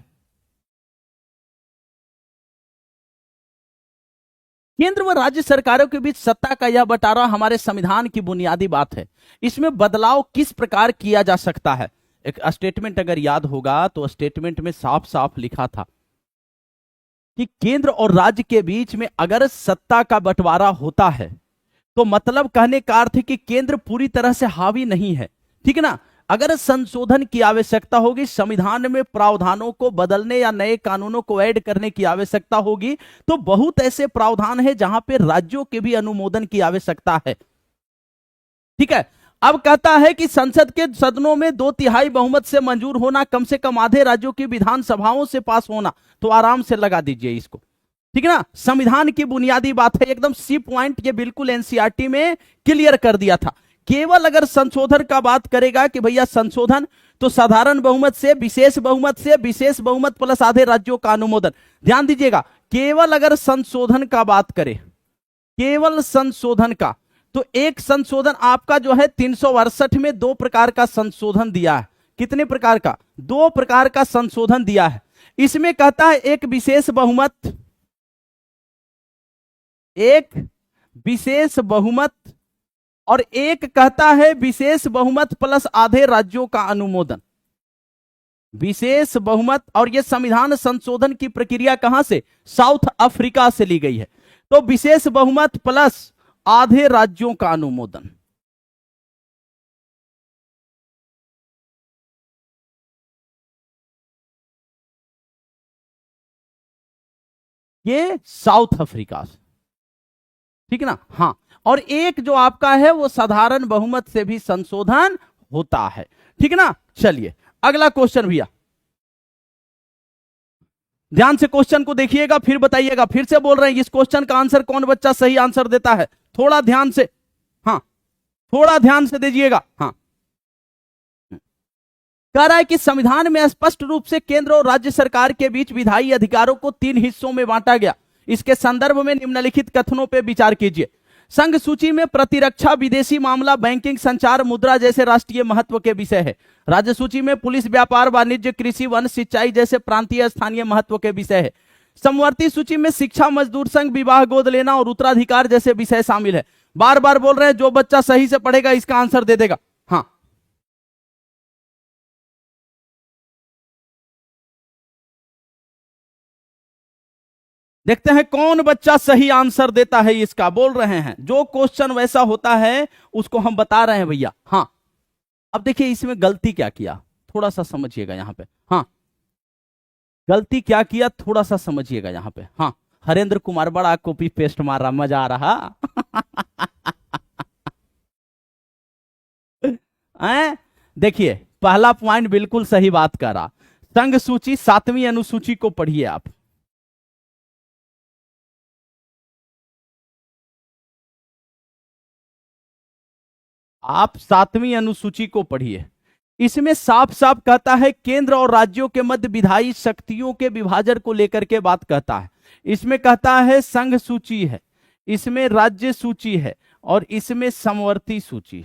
केंद्र व राज्य सरकारों के बीच सत्ता का यह बंटवारा हमारे संविधान की बुनियादी बात है। इसमें बदलाव किस प्रकार किया जा सकता है? एक स्टेटमेंट अगर याद होगा तो स्टेटमेंट में साफ साफ लिखा था कि केंद्र और राज्य के बीच में अगर सत्ता का बंटवारा होता है तो मतलब कहने का अर्थ है कि केंद्र पूरी तरह से हावी नहीं है, ठीक है ना। अगर संशोधन की आवश्यकता होगी, संविधान में प्रावधानों को बदलने या नए कानूनों को ऐड करने की आवश्यकता होगी, तो बहुत ऐसे प्रावधान है जहां पे राज्यों के भी अनुमोदन की आवश्यकता है, ठीक है। अब कहता है कि संसद के सदनों में 2/3 बहुमत से मंजूर होना, कम से कम आधे राज्यों की विधानसभाओं से पास होना, तो आराम से लगा दीजिए इसको, ठीक है ना। संविधान की बुनियादी बात है, एकदम सी पॉइंट, ये बिल्कुल एनसीईआरटी में क्लियर कर दिया था। केवल अगर संशोधन का बात करेगा कि भैया संशोधन, तो साधारण बहुमत से, विशेष बहुमत से, विशेष बहुमत प्लस आधे राज्यों का अनुमोदन। ध्यान दीजिएगा, केवल अगर संशोधन का बात करें, केवल संशोधन का, तो एक संशोधन आपका जो है 368 में 2 प्रकार का संशोधन दिया है। कितने प्रकार का? 2 प्रकार का संशोधन दिया है। इसमें कहता है एक विशेष बहुमत, एक विशेष बहुमत, और एक कहता है विशेष बहुमत प्लस आधे राज्यों का अनुमोदन। विशेष बहुमत, और यह संविधान संशोधन की प्रक्रिया कहां से? साउथ अफ्रीका से ली गई है। तो विशेष बहुमत प्लस आधे राज्यों का अनुमोदन, ये साउथ अफ्रीका से, ठीक है ना। हाँ, और एक जो आपका है वो साधारण बहुमत से भी संशोधन होता है। ठीक है ना। चलिए अगला क्वेश्चन भैया, ध्यान से क्वेश्चन को देखिएगा फिर बताइएगा। फिर से बोल रहे हैं इस क्वेश्चन का आंसर कौन बच्चा सही आंसर देता है, थोड़ा ध्यान से, हाँ थोड़ा ध्यान से दीजिएगा। हाँ कह रहा है कि संविधान में स्पष्ट रूप से केंद्र और राज्य सरकार के बीच विधायी अधिकारों को 3 हिस्सों में बांटा गया। इसके संदर्भ में निम्नलिखित कथनों पर विचार कीजिए। संघ सूची में प्रतिरक्षा, विदेशी मामला, बैंकिंग, संचार, मुद्रा जैसे राष्ट्रीय महत्व के विषय है। राज्य सूची में पुलिस, व्यापार, वाणिज्य, कृषि, वन, सिंचाई जैसे प्रांतीय स्थानीय महत्व के विषय है। समवर्ती सूची में शिक्षा, मजदूर संघ, विवाह, गोद लेना और उत्तराधिकार जैसे विषय शामिल है। बार बार बोल रहे हैं, जो बच्चा सही से पढ़ेगा इसका आंसर दे देगा। हाँ देखते हैं कौन बच्चा सही आंसर देता है इसका। बोल रहे हैं जो क्वेश्चन वैसा होता है उसको हम बता रहे हैं भैया। हाँ अब देखिए इसमें गलती क्या किया, थोड़ा सा समझिएगा यहां पे। हाँ गलती क्या किया थोड़ा सा समझिएगा यहां पे। हाँ हरेंद्र कुमार बड़ा कॉपी पेस्ट मार रहा, मजा आ रहा। देखिए पहला पॉइंट बिल्कुल सही बात कर रहा। संघ सूची 7वीं अनुसूची को पढ़िए आप 7वीं अनुसूची को पढ़िए। इसमें साफ साफ कहता है केंद्र और राज्यों के मध्य विधायी शक्तियों के विभाजन को लेकर के बात कहता है। इसमें कहता है संघ सूची है, इसमें राज्य सूची है और इसमें समवर्ती सूची।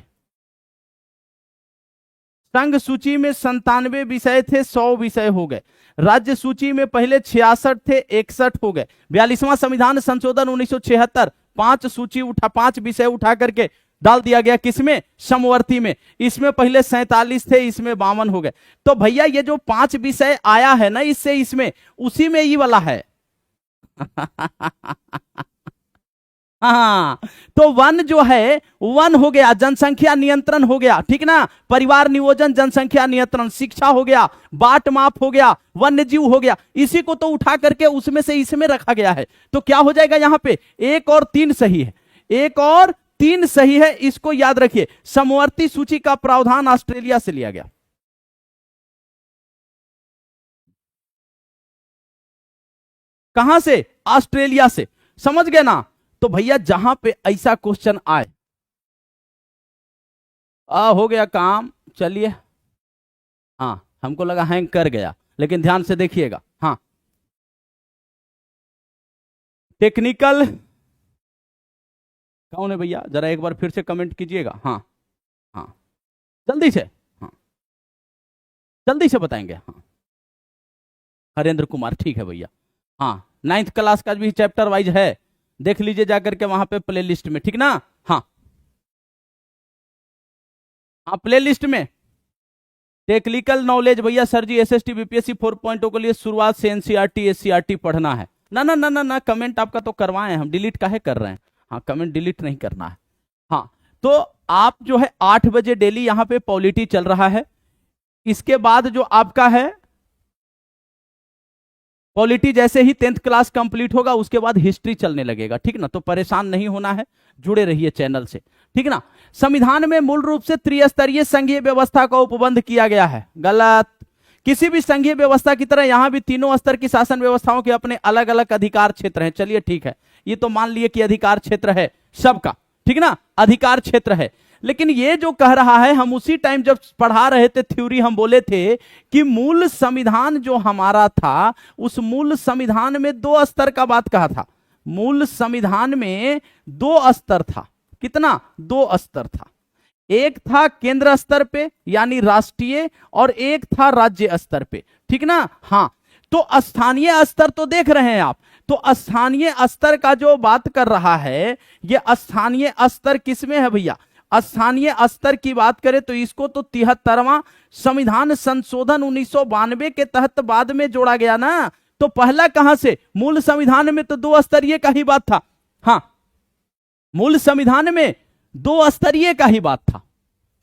संघ सूची में 97 विषय थे, 100 विषय हो गए। राज्य सूची में पहले 66 थे, 61 हो गए। 42वां संविधान संशोधन 1976 5 विषय उठा करके डाल दिया गया किसमें, समवर्ती में। इसमें पहले 47 थे, इसमें 52 हो गए। तो भैया ये जो 5 विषय आया है ना इससे इसमें उसी में ये वाला है। हाँ तो वन जो है वन हो गया, जनसंख्या नियंत्रण हो गया, ठीक ना, परिवार नियोजन, जनसंख्या नियंत्रण, शिक्षा हो गया, बाट माप हो गया, वन्य जीव हो गया। इसी को तो उठा करके उसमें से इसमें रखा गया है। तो क्या हो जाएगा यहां पे 1 और 3 सही है, 1 और 3 सही है। इसको याद रखिए। समवर्ती सूची का प्रावधान ऑस्ट्रेलिया से लिया गया। कहां से, ऑस्ट्रेलिया से। समझ गए ना। तो भैया जहां पे ऐसा क्वेश्चन आए हो गया काम। चलिए हाँ हमको लगा हैंग कर गया, लेकिन ध्यान से देखिएगा। हाँ टेक्निकल कौन है भैया, जरा एक बार फिर से कमेंट कीजिएगा। हाँ हाँ जल्दी से, हाँ जल्दी से बताएंगे। हाँ हरेंद्र कुमार, ठीक है भैया। हाँ 9th क्लास का भी चैप्टर वाइज है, देख लीजिए जाकर के वहां पे प्ले लिस्ट में, ठीक ना। हाँ हाँ प्ले लिस्ट में टेक्निकल नॉलेज भैया सर जी एसएसटी बीपीएससी 4.0 के लिए शुरुआत से एनसीईआरटी एससीईआरटी पढ़ना है। ना ना ना ना ना कमेंट आपका तो करवाए हम, डिलीट काहे कर रहे हैं। हाँ कमेंट डिलीट नहीं करना है। हाँ तो आप जो है 8 बजे डेली यहां पे पॉलिटी चल रहा है। इसके बाद जो आपका है पॉलिटी जैसे ही 10th क्लास कंप्लीट होगा उसके बाद हिस्ट्री चलने लगेगा, ठीक ना। तो परेशान नहीं होना है, जुड़े रहिए चैनल से, ठीक ना। संविधान में मूल रूप से त्रिस्तरीय संघीय व्यवस्था का उपबंध किया गया है। गलत। किसी भी संघीय व्यवस्था की तरह यहां भी तीनों स्तर की शासन व्यवस्थाओं के अपने अलग अलग अधिकार क्षेत्र हैं। चलिए ठीक है, ये तो मान लिए कि अधिकार क्षेत्र है सबका, ठीक ना, अधिकार क्षेत्र है। लेकिन ये जो कह रहा है, हम उसी टाइम जब पढ़ा रहे थे थ्योरी, हम बोले थे कि मूल संविधान जो हमारा था उस मूल संविधान में 2 स्तर का बात कहा था। मूल संविधान में 2 स्तर था। कितना, 2 स्तर था। एक था केंद्र स्तर पे यानी राष्ट्रीय, और एक था राज्य स्तर पे, ठीक ना। हाँ तो स्थानीय स्तर तो देख रहे हैं आप। तो स्थानीय स्तर का जो बात कर रहा है, यह स्थानीय स्तर किसमें है भैया। स्थानीय स्तर की बात करें तो इसको तो 73वां संविधान संशोधन 1992 के तहत बाद में जोड़ा गया ना। तो पहला कहां से, मूल संविधान में तो 2 स्तरीय का ही बात था। हाँ मूल संविधान में 2 स्तरीय का ही बात था,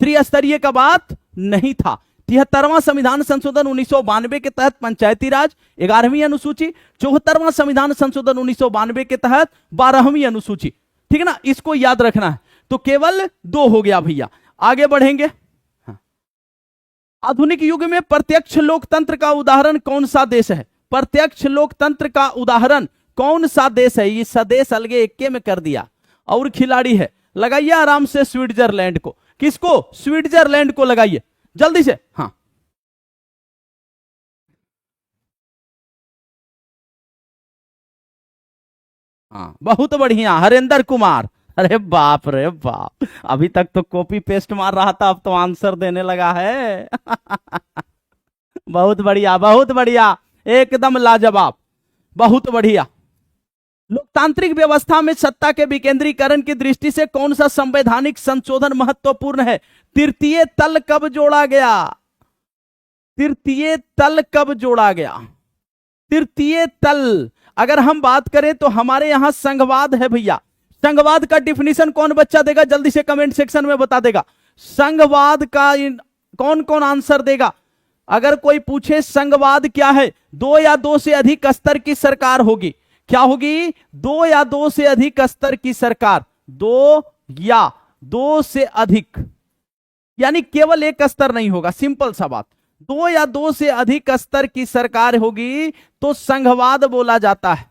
त्रिस्तरीय का बात नहीं था। 73वां संविधान संशोधन 1992 के तहत पंचायती राज 11वीं अनुसूची, 74वां संविधान संशोधन 1992 के तहत 12वीं अनुसूची। ठीक है ना, इसको याद रखना है। तो केवल 2 हो गया भैया। आगे बढ़ेंगे। हाँ। आधुनिक युग में प्रत्यक्ष लोकतंत्र का उदाहरण कौन सा देश है? प्रत्यक्ष लोकतंत्र का उदाहरण कौन सा देश है? ये सदेश अलगे एक्के में कर दिया। और खिलाड़ी है, लगाइए आराम से स्विट्जरलैंड को। किसको? स्विट्जरलैंड को लगाइए जल्दी से। हाँ, हाँ, बहुत बढ़िया, हरेंद्र कुमार। अरे बाप रे बाप, अभी तक तो कॉपी पेस्ट मार रहा था, अब तो आंसर देने लगा है। बहुत बढ़िया, बहुत बढ़िया, एकदम लाजवाब, बहुत बढ़िया। लोकतांत्रिक व्यवस्था में सत्ता के विकेंद्रीकरण की दृष्टि से कौन सा संवैधानिक संशोधन महत्वपूर्ण है? तृतीय तल कब जोड़ा गया? तृतीय तल कब जोड़ा गया? तृतीय तल अगर हम बात करें तो हमारे यहां संघवाद है भैया। संघवाद का डिफिनीशन कौन बच्चा देगा? जल्दी से कमेंट सेक्शन में बता देगा। संघवाद का कौन कौन आंसर देगा? अगर कोई पूछे संघवाद क्या है? 2 या 2 से अधिक स्तर की सरकार होगी। क्या होगी? 2 या 2 से अधिक स्तर की सरकार। 2 या 2 से अधिक, यानी केवल एक स्तर नहीं होगा, सिंपल सा बात। 2 या 2 से अधिक स्तर की सरकार होगी तो संघवाद बोला जाता है।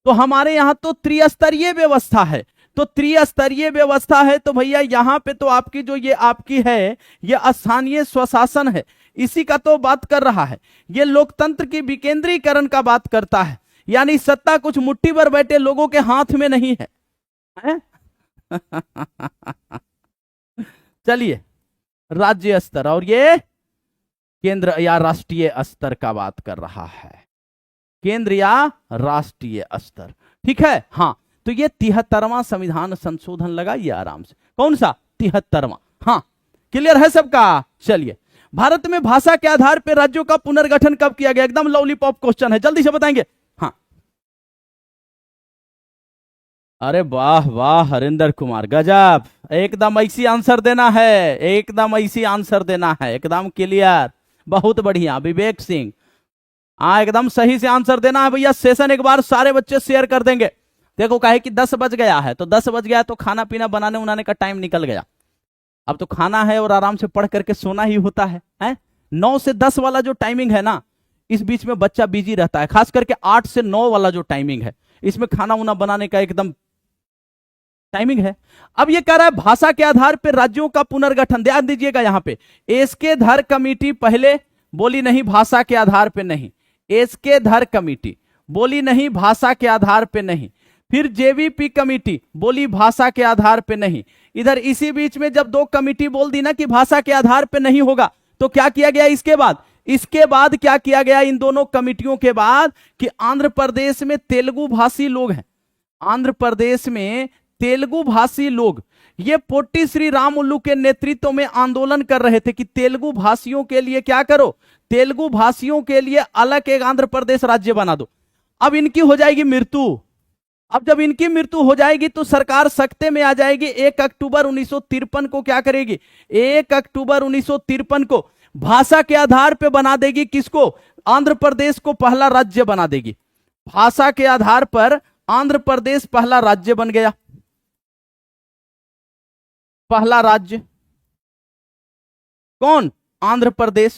तो हमारे यहां तो त्रिस्तरीय व्यवस्था है। तो त्रिस्तरीय व्यवस्था है तो भैया यहां पे तो आपकी जो ये आपकी है, ये स्थानीय स्वशासन है, इसी का तो बात कर रहा है। ये लोकतंत्र की विकेंद्रीकरण का बात करता है, यानी सत्ता कुछ मुट्ठी भर बैठे लोगों के हाथ में नहीं है, है? चलिए, राज्य स्तर और ये केंद्र या राष्ट्रीय स्तर का बात कर रहा है, केंद्र या राष्ट्रीय स्तर, ठीक है। हाँ, तो ये 73वां संविधान संशोधन लगाइए आराम से। कौन सा? 73वां। हाँ, क्लियर है सबका? चलिए, भारत में भाषा के आधार पर राज्यों का पुनर्गठन कब किया गया? एकदम लॉलीपॉप क्वेश्चन है, जल्दी से बताएंगे। हाँ, अरे वाह वाह हरिंदर कुमार, गजब, एकदम ऐसी आंसर देना है, एकदम ऐसी आंसर देना है, एकदम क्लियर, बहुत बढ़िया। विवेक सिंह, हाँ, एकदम सही से आंसर देना है भैया। सेशन एक बार सारे बच्चे शेयर कर देंगे। देखो काहे कि 10 बज गया है, तो 10 बज गया तो खाना पीना बनाने उनाने का टाइम निकल गया। अब तो खाना है और आराम से पढ़ करके सोना ही होता है? 9 से 10 वाला जो टाइमिंग है ना, इस बीच में बच्चा बिजी रहता है, खास करके 8 से 9 वाला जो टाइमिंग है, इसमें खाना उना बनाने का एकदम टाइमिंग है। अब ये कह रहा है भाषा के आधार पर राज्यों का पुनर्गठन, ध्यान दीजिएगा यहां पे। एसके धर कमेटी पहले बोली नहीं भाषा के आधार पे नहीं, एसके धर कमेटी बोली नहीं भाषा के आधार पे नहीं, फिर जेवीपी कमेटी बोली भाषा के आधार पे नहीं। इधर इसी बीच में जब 2 कमेटी बोल दी ना कि भाषा के आधार पे नहीं होगा, तो क्या किया गया इसके बाद क्या किया गया इन दोनों कमेटियों के बाद कि आंध्र प्रदेश में तेलुगु भाषी लोग हैं, आंध्र प्रदेश में तेलुगु भाषी लोग, ये पोट्टी श्री रामुलु के नेतृत्व में आंदोलन कर रहे थे कि तेलुगु भाषियों के लिए क्या करो, तेलुगु भाषियों के लिए अलग एक आंध्र प्रदेश राज्य बना दो। अब इनकी हो जाएगी मृत्यु। अब जब इनकी मृत्यु हो जाएगी तो सरकार सख्ते में आ जाएगी। 1 अक्टूबर 1953 को क्या करेगी? 1 अक्टूबर 1953 को भाषा के आधार पर बना देगी किसको? आंध्र प्रदेश को पहला राज्य बना देगी। भाषा के आधार पर आंध्र प्रदेश पहला राज्य बन गया। पहला राज्य कौन? आंध्र प्रदेश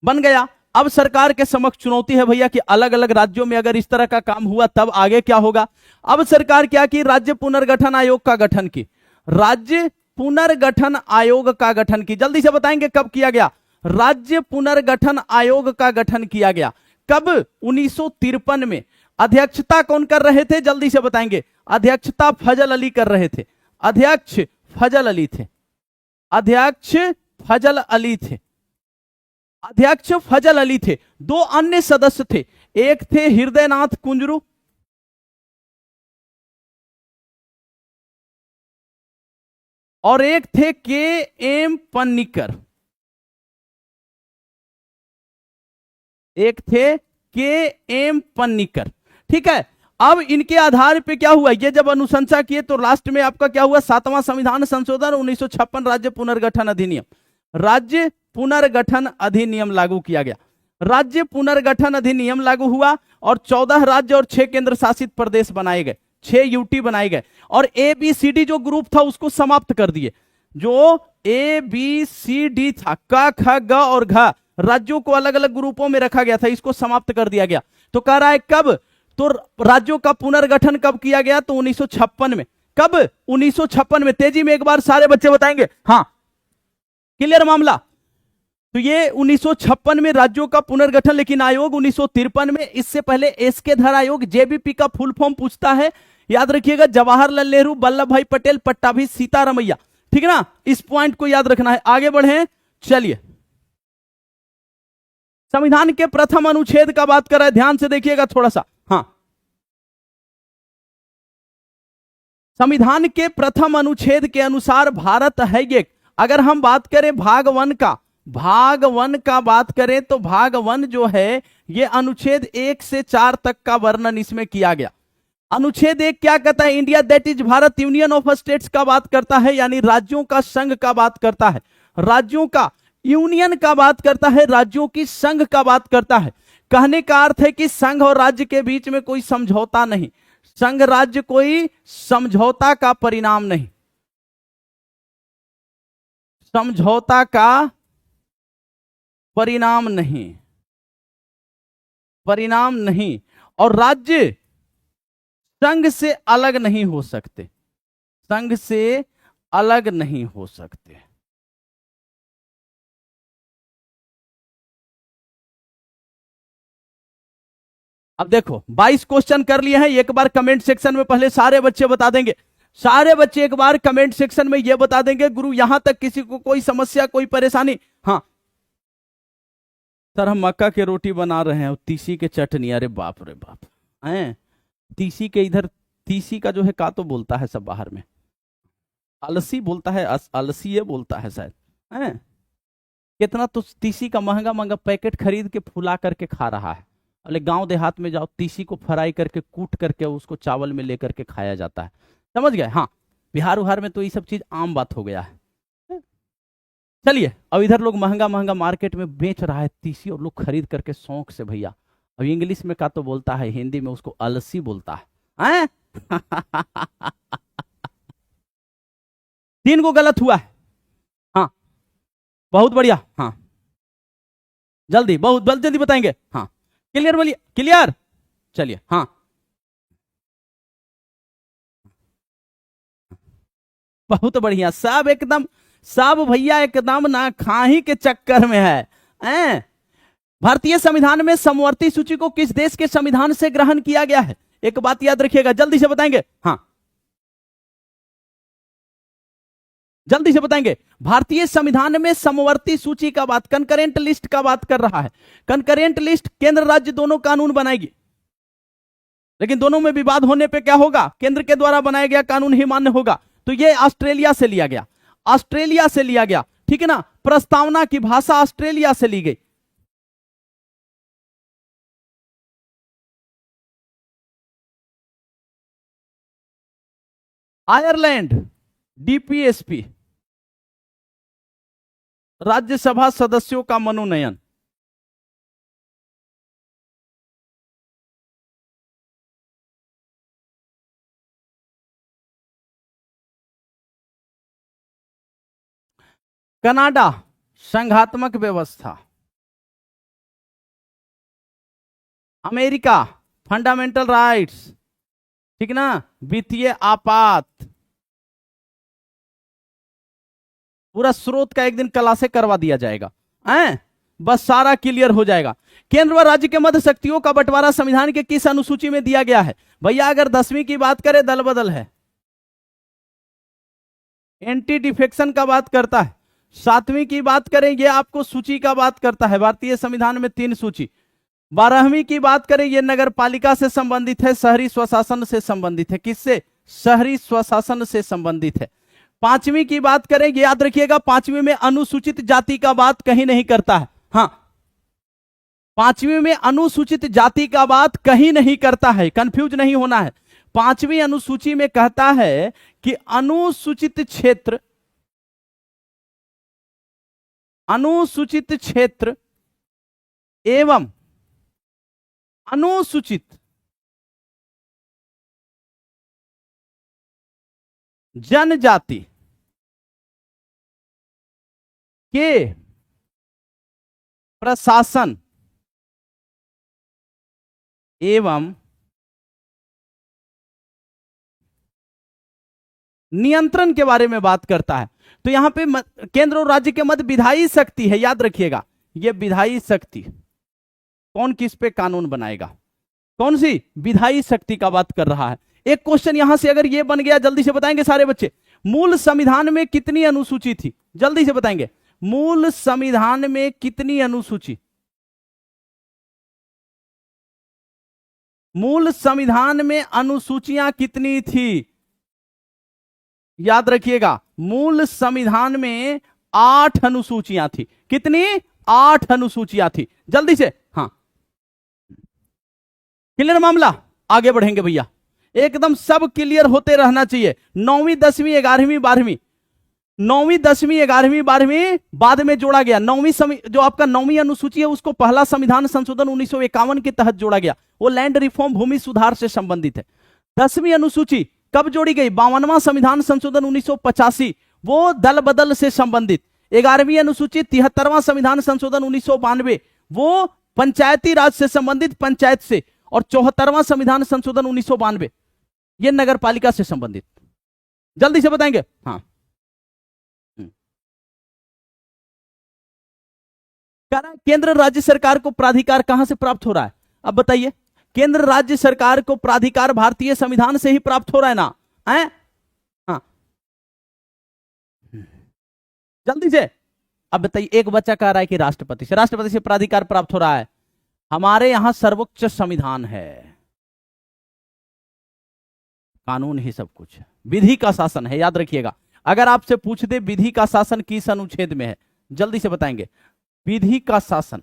बन गया। अब सरकार के समक्ष चुनौती है भैया कि अलग अलग राज्यों में अगर इस तरह का काम हुआ तब आगे क्या होगा। अब सरकार क्या की? राज्य पुनर्गठन आयोग का गठन की, राज्य पुनर्गठन आयोग का गठन की। जल्दी से बताएंगे कब किया गया? राज्य पुनर्गठन आयोग का गठन किया गया। कब? 1953 में। अध्यक्षता कौन कर रहे थे? जल्दी से बताएंगे। अध्यक्षता फजल अली कर रहे थे। अध्यक्ष फजल अली थे, अध्यक्ष फजल अली थे, अध्यक्ष फजल अली थे। 2 अन्य सदस्य थे, एक थे हृदयनाथ कुंजरू और एक थे के.एम. पन्नीकर, एक थे के.एम. पन्नीकर, ठीक है। अब इनके आधार पे क्या हुआ? ये जब अनुशंसा किए तो लास्ट में आपका क्या हुआ? 7वां संविधान संशोधन 1956 राज्य पुनर्गठन अधिनियम, राज्य पुनर्गठन अधिनियम लागू किया गया। राज्य पुनर्गठन अधिनियम लागू हुआ और 14 राज्य और 6 केंद्र शासित प्रदेश बनाए गए। 6 यूटी बनाए गए और ए बी सी डी जो ग्रुप था उसको समाप्त कर दिए। जो ए बी सी डी था, क ख ग और घ, राज्यों को अलग अलग ग्रुपों में रखा गया था, इसको समाप्त कर दिया गया। तो कह रहा है कब, तो राज्यों का पुनर्गठन कब किया गया, तो 1956 में। कब, 1956 में। तेजी में एक बार सारे बच्चे बताएंगे। हाँ, क्लियर मामला। तो ये 1956 में राज्यों का पुनर्गठन, लेकिन आयोग 1953 में। इससे पहले एसके धर आयोग, जेबीपी का फुल फॉर्म पूछता है, याद रखिएगा, जवाहरलाल नेहरू, वल्लभ भाई पटेल, पट्टाभी सीतारामैया, ठीक है ना, इस पॉइंट को याद रखना है। आगे बढ़े, चलिए संविधान के प्रथम अनुच्छेद का बात कर रहा है, ध्यान से देखिएगा थोड़ा सा। हाँ, संविधान के प्रथम अनुच्छेद के अनुसार भारत है एक, अगर हम बात करें भाग 1 का, भाग 1 का बात करें तो भाग 1 जो है ये अनुच्छेद 1 से 4 तक का वर्णन इसमें किया गया। अनुच्छेद 1 क्या कहता है, India that is Bharat union of states का बात करता है, यानी राज्यों का संघ का बात करता है, राज्यों का यूनियन का बात करता है, राज्यों की संघ का बात करता है। कहने का अर्थ है कि संघ और राज्य के बीच में कोई समझौता नहीं, संघ राज्य कोई समझौता का परिणाम नहीं, समझौता का परिणाम नहीं, परिणाम नहीं। और राज्य संघ से अलग नहीं हो सकते, संघ से अलग नहीं हो सकते। अब देखो 22 क्वेश्चन कर लिए हैं, एक बार कमेंट सेक्शन में पहले सारे बच्चे बता देंगे, सारे बच्चे एक बार कमेंट सेक्शन में ये बता देंगे, गुरु यहां तक किसी को कोई समस्या, कोई परेशानी। हाँ सर, हम मक्का की रोटी बना रहे हैं, तीसी के चटनी, अरे बाप रे बाप, हैं तीसी के इधर, तीसी का जो है का तो बोलता है सब बाहर में, अलसी बोलता है, अलसी बोलता है शायद, हैं कितना तो तीसी का महंगा महंगा पैकेट खरीद के फुला करके खा रहा है। अरे गांव देहात में जाओ, तीसी को फ्राई करके कूट करके उसको चावल में लेकर के खाया जाता है, समझ गए। हाँ, बिहार उहार में तो ये सब चीज आम बात हो गया है। चलिए, अब इधर लोग महंगा महंगा मार्केट में बेच रहा है तीसी, और लोग खरीद करके शौक से भैया, अब इंग्लिश में का तो बोलता है, हिंदी में उसको अलसी बोलता है। 3 को गलत हुआ है। हाँ बहुत बढ़िया, हाँ जल्दी, बहुत जल्दी बताएंगे। हाँ क्लियर बोलिए, क्लियर, चलिए। हाँ बहुत बढ़िया, सब एकदम, सब भैया एकदम ना खाही के चक्कर में है। भारतीय संविधान में समवर्ती सूची को किस देश के संविधान से ग्रहण किया गया है, एक बात याद रखिएगा, जल्दी से बताएंगे। हाँ जल्दी से बताएंगे। भारतीय संविधान में समवर्ती सूची का बात, कंकरेंट लिस्ट का बात कर रहा है। कंकरेंट लिस्ट केंद्र राज्य दोनों कानून बनाएगी, लेकिन दोनों में विवाद होने पे क्या होगा, केंद्र के द्वारा बनाया गया कानून ही मान्य होगा। तो ये ऑस्ट्रेलिया से लिया गया, ऑस्ट्रेलिया से लिया गया, ठीक है ना, प्रस्तावना की भाषा ऑस्ट्रेलिया से ली गई। आयरलैंड, डीपीएसपी, राज्यसभा सदस्यों का मनोनयन, कनाडा, संघात्मक व्यवस्था, अमेरिका, फंडामेंटल राइट्स, ठीक ना, वित्तीय आपात, पूरा स्रोत का एक दिन क्लासे करवा दिया जाएगा, बस सारा क्लियर हो जाएगा। केंद्र व राज्य के मध्य शक्तियों का बंटवारा संविधान के किस अनुसूची में दिया गया है, भैया अगर 10वीं की बात करें दल बदल है, एंटी डिफेक्शन का बात करता है। 7वीं की बात करें ये आपको सूची का बात करता है, भारतीय संविधान में 3 सूची। 12वीं की बात करें ये नगर पालिका से संबंधित है, शहरी स्वशासन से संबंधित है, किससे, शहरी स्वशासन से संबंधित है। 5वीं की बात करें, ये याद रखिएगा, 5वीं में अनुसूचित जाति का बात कहीं नहीं करता है। हाँ 5वीं में अनुसूचित जाति का बात कहीं नहीं करता है, कंफ्यूज नहीं होना है। 5वीं अनुसूची में कहता है कि अनुसूचित क्षेत्र, अनुसूचित क्षेत्र एवं अनुसूचित जनजाति के प्रशासन एवं नियंत्रण के बारे में बात करता है। तो यहां पे केंद्र और राज्य के मध्य विधायी शक्ति है, याद रखिएगा, ये विधायी शक्ति। कौन किस पे कानून बनाएगा? कौन सी विधायी शक्ति का बात कर रहा है। एक क्वेश्चन यहां से अगर ये बन गया, जल्दी से बताएंगे सारे बच्चे, मूल संविधान में कितनी अनुसूची थी? जल्दी से बताएंगे, मूल संविधान में कितनी अनुसूची? मूल संविधान में अनुसूचियां कितनी थी? याद रखिएगा, मूल संविधान में 8 अनुसूचियां थी। कितनी? 8 अनुसूचियां थी। जल्दी से, हाँ, क्लियर मामला? आगे बढ़ेंगे भैया, एकदम सब क्लियर होते रहना चाहिए। 9वीं 10वीं 11वीं 12वीं, 9वीं 10वीं 11वीं 12वीं बाद में जोड़ा गया। जो आपका 9वीं अनुसूची है उसको पहला संविधान संशोधन 1951 के तहत जोड़ा गया, वो लैंड रिफॉर्म, भूमि सुधार से संबंधित है। 10वीं अनुसूची कब जोड़ी गई? 52वां संविधान संशोधन 1985, वो दल बदल से संबंधित। 11वीं अनुसूची 73वां संविधान संशोधन 1992, वो पंचायती राज से संबंधित, पंचायत से। और 74वां संविधान संशोधन 1992, ये नगर पालिका से संबंधित। जल्दी से बताएंगे, हाँ। केंद्र राज्य सरकार को प्राधिकार कहां से प्राप्त हो रहा है? अब बताइए, केंद्र राज्य सरकार को प्राधिकार भारतीय संविधान से ही प्राप्त हो रहा है ना? हाँ, जल्दी से अब बताइए। एक बच्चा कह रहा है कि राष्ट्रपति से, राष्ट्रपति से प्राधिकार प्राप्त हो रहा है। हमारे यहां सर्वोच्च संविधान है, कानून ही सब कुछ है, विधि का शासन है। याद रखिएगा, अगर आपसे पूछ दे विधि का शासन किस अनुच्छेद में है, जल्दी से बताएंगे। विधि का शासन,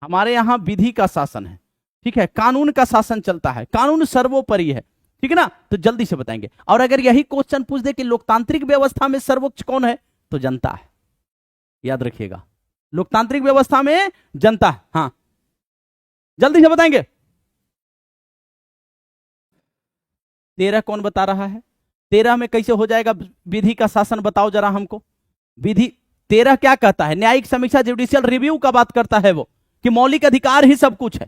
हमारे यहां विधि का शासन है, ठीक है, कानून का शासन चलता है, कानून सर्वोपरि है, ठीक है ना? तो जल्दी से बताएंगे। और अगर यही क्वेश्चन पूछ दे कि लोकतांत्रिक व्यवस्था में सर्वोच्च कौन है, तो जनता है। याद रखिएगा, लोकतांत्रिक व्यवस्था में जनता है। हाँ, जल्दी से बताएंगे। 13 कौन बता रहा है? 13 में कैसे हो जाएगा विधि का शासन, बताओ जरा हमको। विधि 13 क्या कहता है? न्यायिक समीक्षा, जुडिशियल रिव्यू का बात करता है वो, कि मौलिक अधिकार ही सब कुछ है।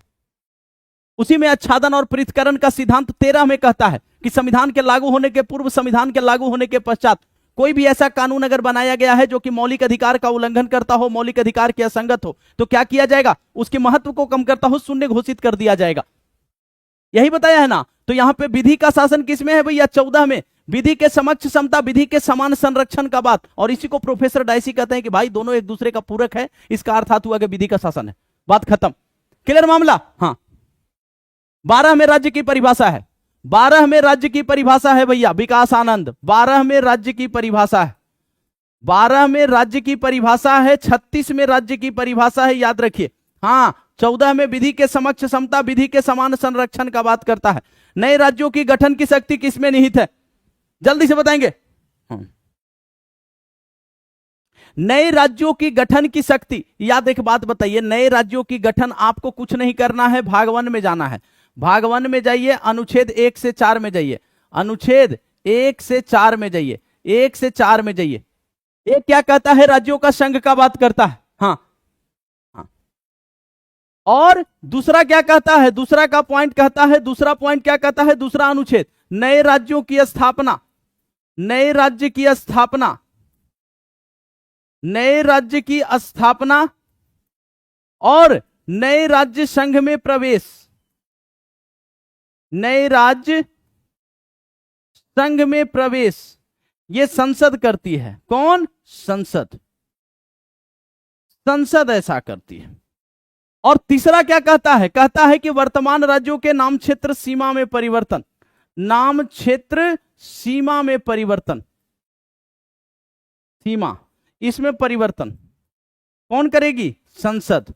उसी में आच्छादन और पृथक्करण का सिद्धांत 13 में कहता है कि संविधान के लागू होने के पूर्व, संविधान के लागू होने के पश्चात कोई भी ऐसा कानून अगर बनाया गया है जो कि मौलिक अधिकार का उल्लंघन करता हो, मौलिक अधिकार के असंगत हो, तो क्या किया जाएगा? उसके महत्व को कम करता हो, शून्य घोषित कर दिया जाएगा। यही बताया है ना? तो यहां पे विधि का शासन किसमें है भैया? 14 में। विधि के समक्ष समता, विधि के समान संरक्षण का बात, और इसी को प्रोफेसर डायसी कहते हैं कि भाई दोनों एक दूसरे का पूरक है, इसका अर्थात हुआ कि विधि का शासन है। बात खत्म, क्लियर मामला? हाँ। 12 में राज्य की परिभाषा है, 12 में राज्य की परिभाषा है भैया, विकास आनंद। 12 में राज्य की परिभाषा है, 12 में राज्य की परिभाषा है, 36 में राज्य की परिभाषा है, याद रखिए। हाँ, 14 में विधि के समक्ष समता, विधि के समान संरक्षण का बात करता है। नए राज्यों की गठन की शक्ति किसमें निहित है? जल्दी से बताएंगे। नए राज्यों की गठन की शक्ति, याद एक बात बताइए, नए राज्यों की गठन आपको कुछ नहीं करना है, भाग 1 में जाना है। भाग 1 में जाइए, अनुच्छेद 1 से 4 में जाइए, अनुच्छेद 1 से 4 में जाइए, 1 से 4 में जाइए। एक क्या कहता है? राज्यों का संघ का बात करता है। हाँ, हाँ। और दूसरा क्या कहता है? दूसरा का पॉइंट कहता है, दूसरा पॉइंट क्या कहता है? दूसरा अनुच्छेद, नए राज्यों की स्थापना, नए राज्य की स्थापना, नए राज्य की स्थापना और नए राज्य संघ में प्रवेश, नए राज्य संघ में प्रवेश, ये संसद करती है। कौन? संसद, संसद ऐसा करती है। और तीसरा क्या कहता है? कहता है कि वर्तमान राज्यों के नाम क्षेत्र सीमा में परिवर्तन, नाम क्षेत्र सीमा में परिवर्तन, सीमा, इसमें परिवर्तन कौन करेगी? संसद।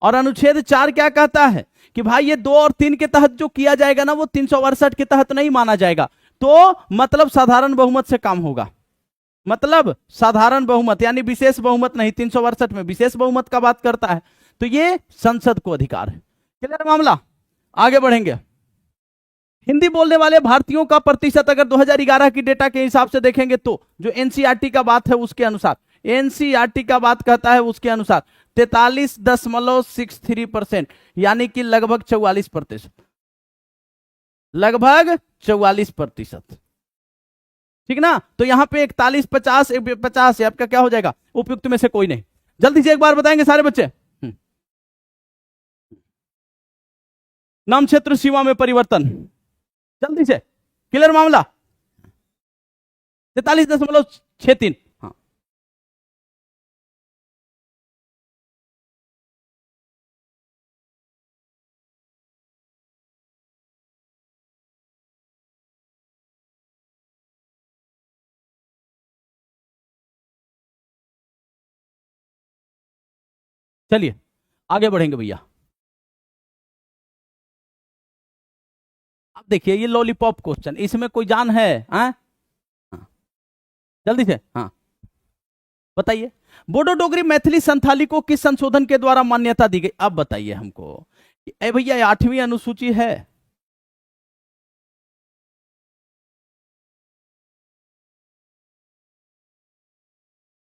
और अनुच्छेद 4 क्या कहता है? कि भाई ये 2 और 3 के तहत जो किया जाएगा ना, वो 368 के तहत नहीं माना जाएगा। तो मतलब साधारण बहुमत से काम होगा, मतलब साधारण बहुमत, यानी विशेष बहुमत नहीं। 368 में विशेष बहुमत का बात करता है। तो ये संसद को अधिकार है। क्लियर मामला? आगे बढ़ेंगे। हिंदी बोलने वाले भारतीयों का प्रतिशत अगर 2011 की डेटा के हिसाब से देखेंगे तो जो एनसीईआरटी का बात है उसके अनुसार, एनसीईआरटी का बात कहता है उसके अनुसार 43.63%, यानी कि लगभग 44%, लगभग 44%। ठीक ना। तो यहां पे 41, 50, 50 है, आपका क्या हो जाएगा, उपयुक्त में से कोई नहीं। जल्दी से एक बार बताएंगे सारे बच्चे। नाम क्षेत्र सीमा में परिवर्तन, जल्दी से, क्लियर मामला। 43.63। हाँ, चलिए आगे बढ़ेंगे भैया। अब देखिए ये लॉलीपॉप क्वेश्चन, इसमें कोई जान है? हाँ, जल्दी से, हाँ बताइए। बोडो डोगरी मैथिली संथाली को किस संशोधन के द्वारा मान्यता दी गई? अब बताइए हमको। ए भैया 8वीं अनुसूची है,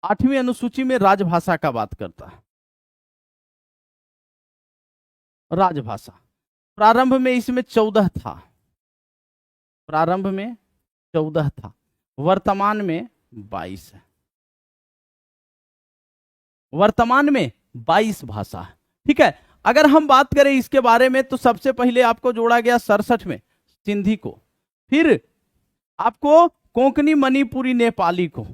आठवीं अनुसूची में राजभाषा का बात करता है, राजभाषा। प्रारंभ में इसमें 14 था, प्रारंभ में 14 था, वर्तमान में 22 है, वर्तमान में 22 भाषा है। ठीक है। अगर हम बात करें इसके बारे में तो सबसे पहले आपको जोड़ा गया 67 में सिंधी को, फिर आपको कोंकणी, मणिपुरी, नेपाली को,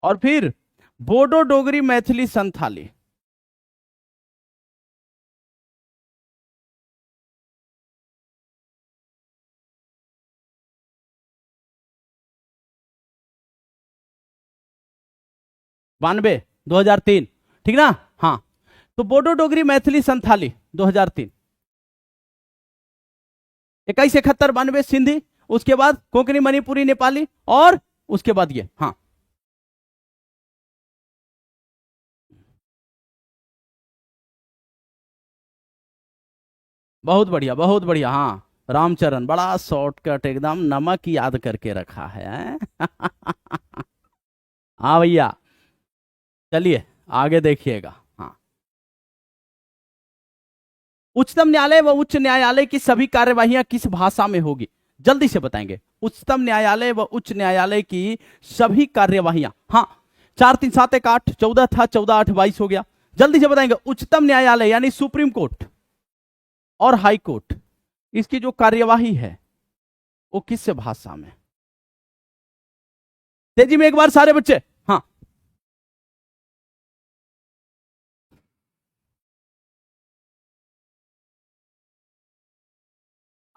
और फिर बोडो डोगरी मैथिली संथाली। बानवे 2003, ठीक ना। हाँ, तो बोडो डोगरी मैथिली संथाली 2003, 21, 71, 92 सिंधी, उसके बाद कोंकणी, मणिपुरी, नेपाली, और उसके बाद ये। हाँ, बहुत बढ़िया, बहुत बढ़िया। हाँ, रामचरण, बड़ा शॉर्टकट, एकदम नमक याद करके रखा है। हाँ भैया, चलिए आगे देखिएगा। हाँ, उच्चतम न्यायालय व उच्च न्यायालय की सभी कार्यवाहियां किस भाषा में होगी? जल्दी से बताएंगे। उच्चतम न्यायालय व उच्च न्यायालय की सभी कार्यवाहियां, हाँ 4, 3, 7, 1, 8, 14 था, 14, 8, 22 हो गया। जल्दी से बताएंगे। उच्चतम न्यायालय यानी सुप्रीम कोर्ट और हाई कोर्ट, इसकी जो कार्यवाही है वो किस भाषा में? तेजी में एक बार सारे बच्चे।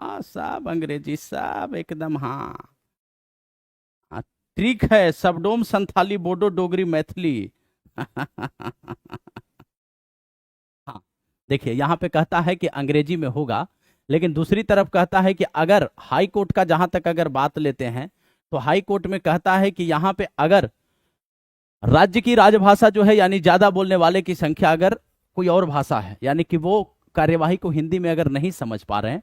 हाँ, सब अंग्रेजी, सब एकदम। हाँ, ठीक है, सबडोम, संथाली, बोडो, डोगरी, मैथिली। हाँ, देखिए यहां पे कहता है कि अंग्रेजी में होगा, लेकिन दूसरी तरफ कहता है कि अगर हाई कोर्ट का जहां तक अगर बात लेते हैं तो हाई कोर्ट में कहता है कि यहां पे अगर राज्य की राजभाषा जो है, यानी ज्यादा बोलने वाले की संख्या अगर कोई और भाषा है, यानी कि वो कार्यवाही को हिंदी में अगर नहीं समझ पा रहे हैं,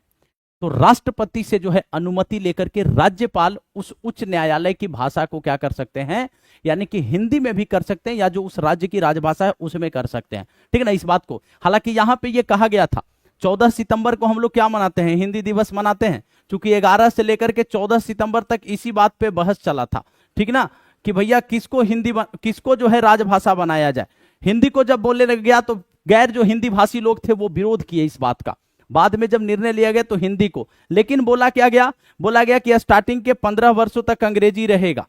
तो राष्ट्रपति से जो है अनुमति लेकर के राज्यपाल उस उच्च न्यायालय की भाषा को क्या कर सकते हैं, यानी कि हिंदी में भी कर सकते हैं, या जो उस राज्य की राजभाषा है उसमें कर सकते हैं। ठीक है ना, इस बात को। हालांकि यहां पे ये कहा गया था 14 सितंबर को हम लोग क्या मनाते हैं, हिंदी दिवस मनाते हैं, क्योंकि 11 से लेकर के 14 सितंबर तक इसी बात पे बहस चला था। ठीक ना, कि भैया किसको हिंदी किसको जो है राजभाषा बनाया जाए। हिंदी को जब बोलने लग गया तो गैर जो हिंदी भाषी लोग थे वो विरोध किए इस बात का। बाद में जब निर्णय लिया गया तो हिंदी को, लेकिन बोला क्या गया, बोला गया कि स्टार्टिंग के 15 वर्षों तक अंग्रेजी रहेगा,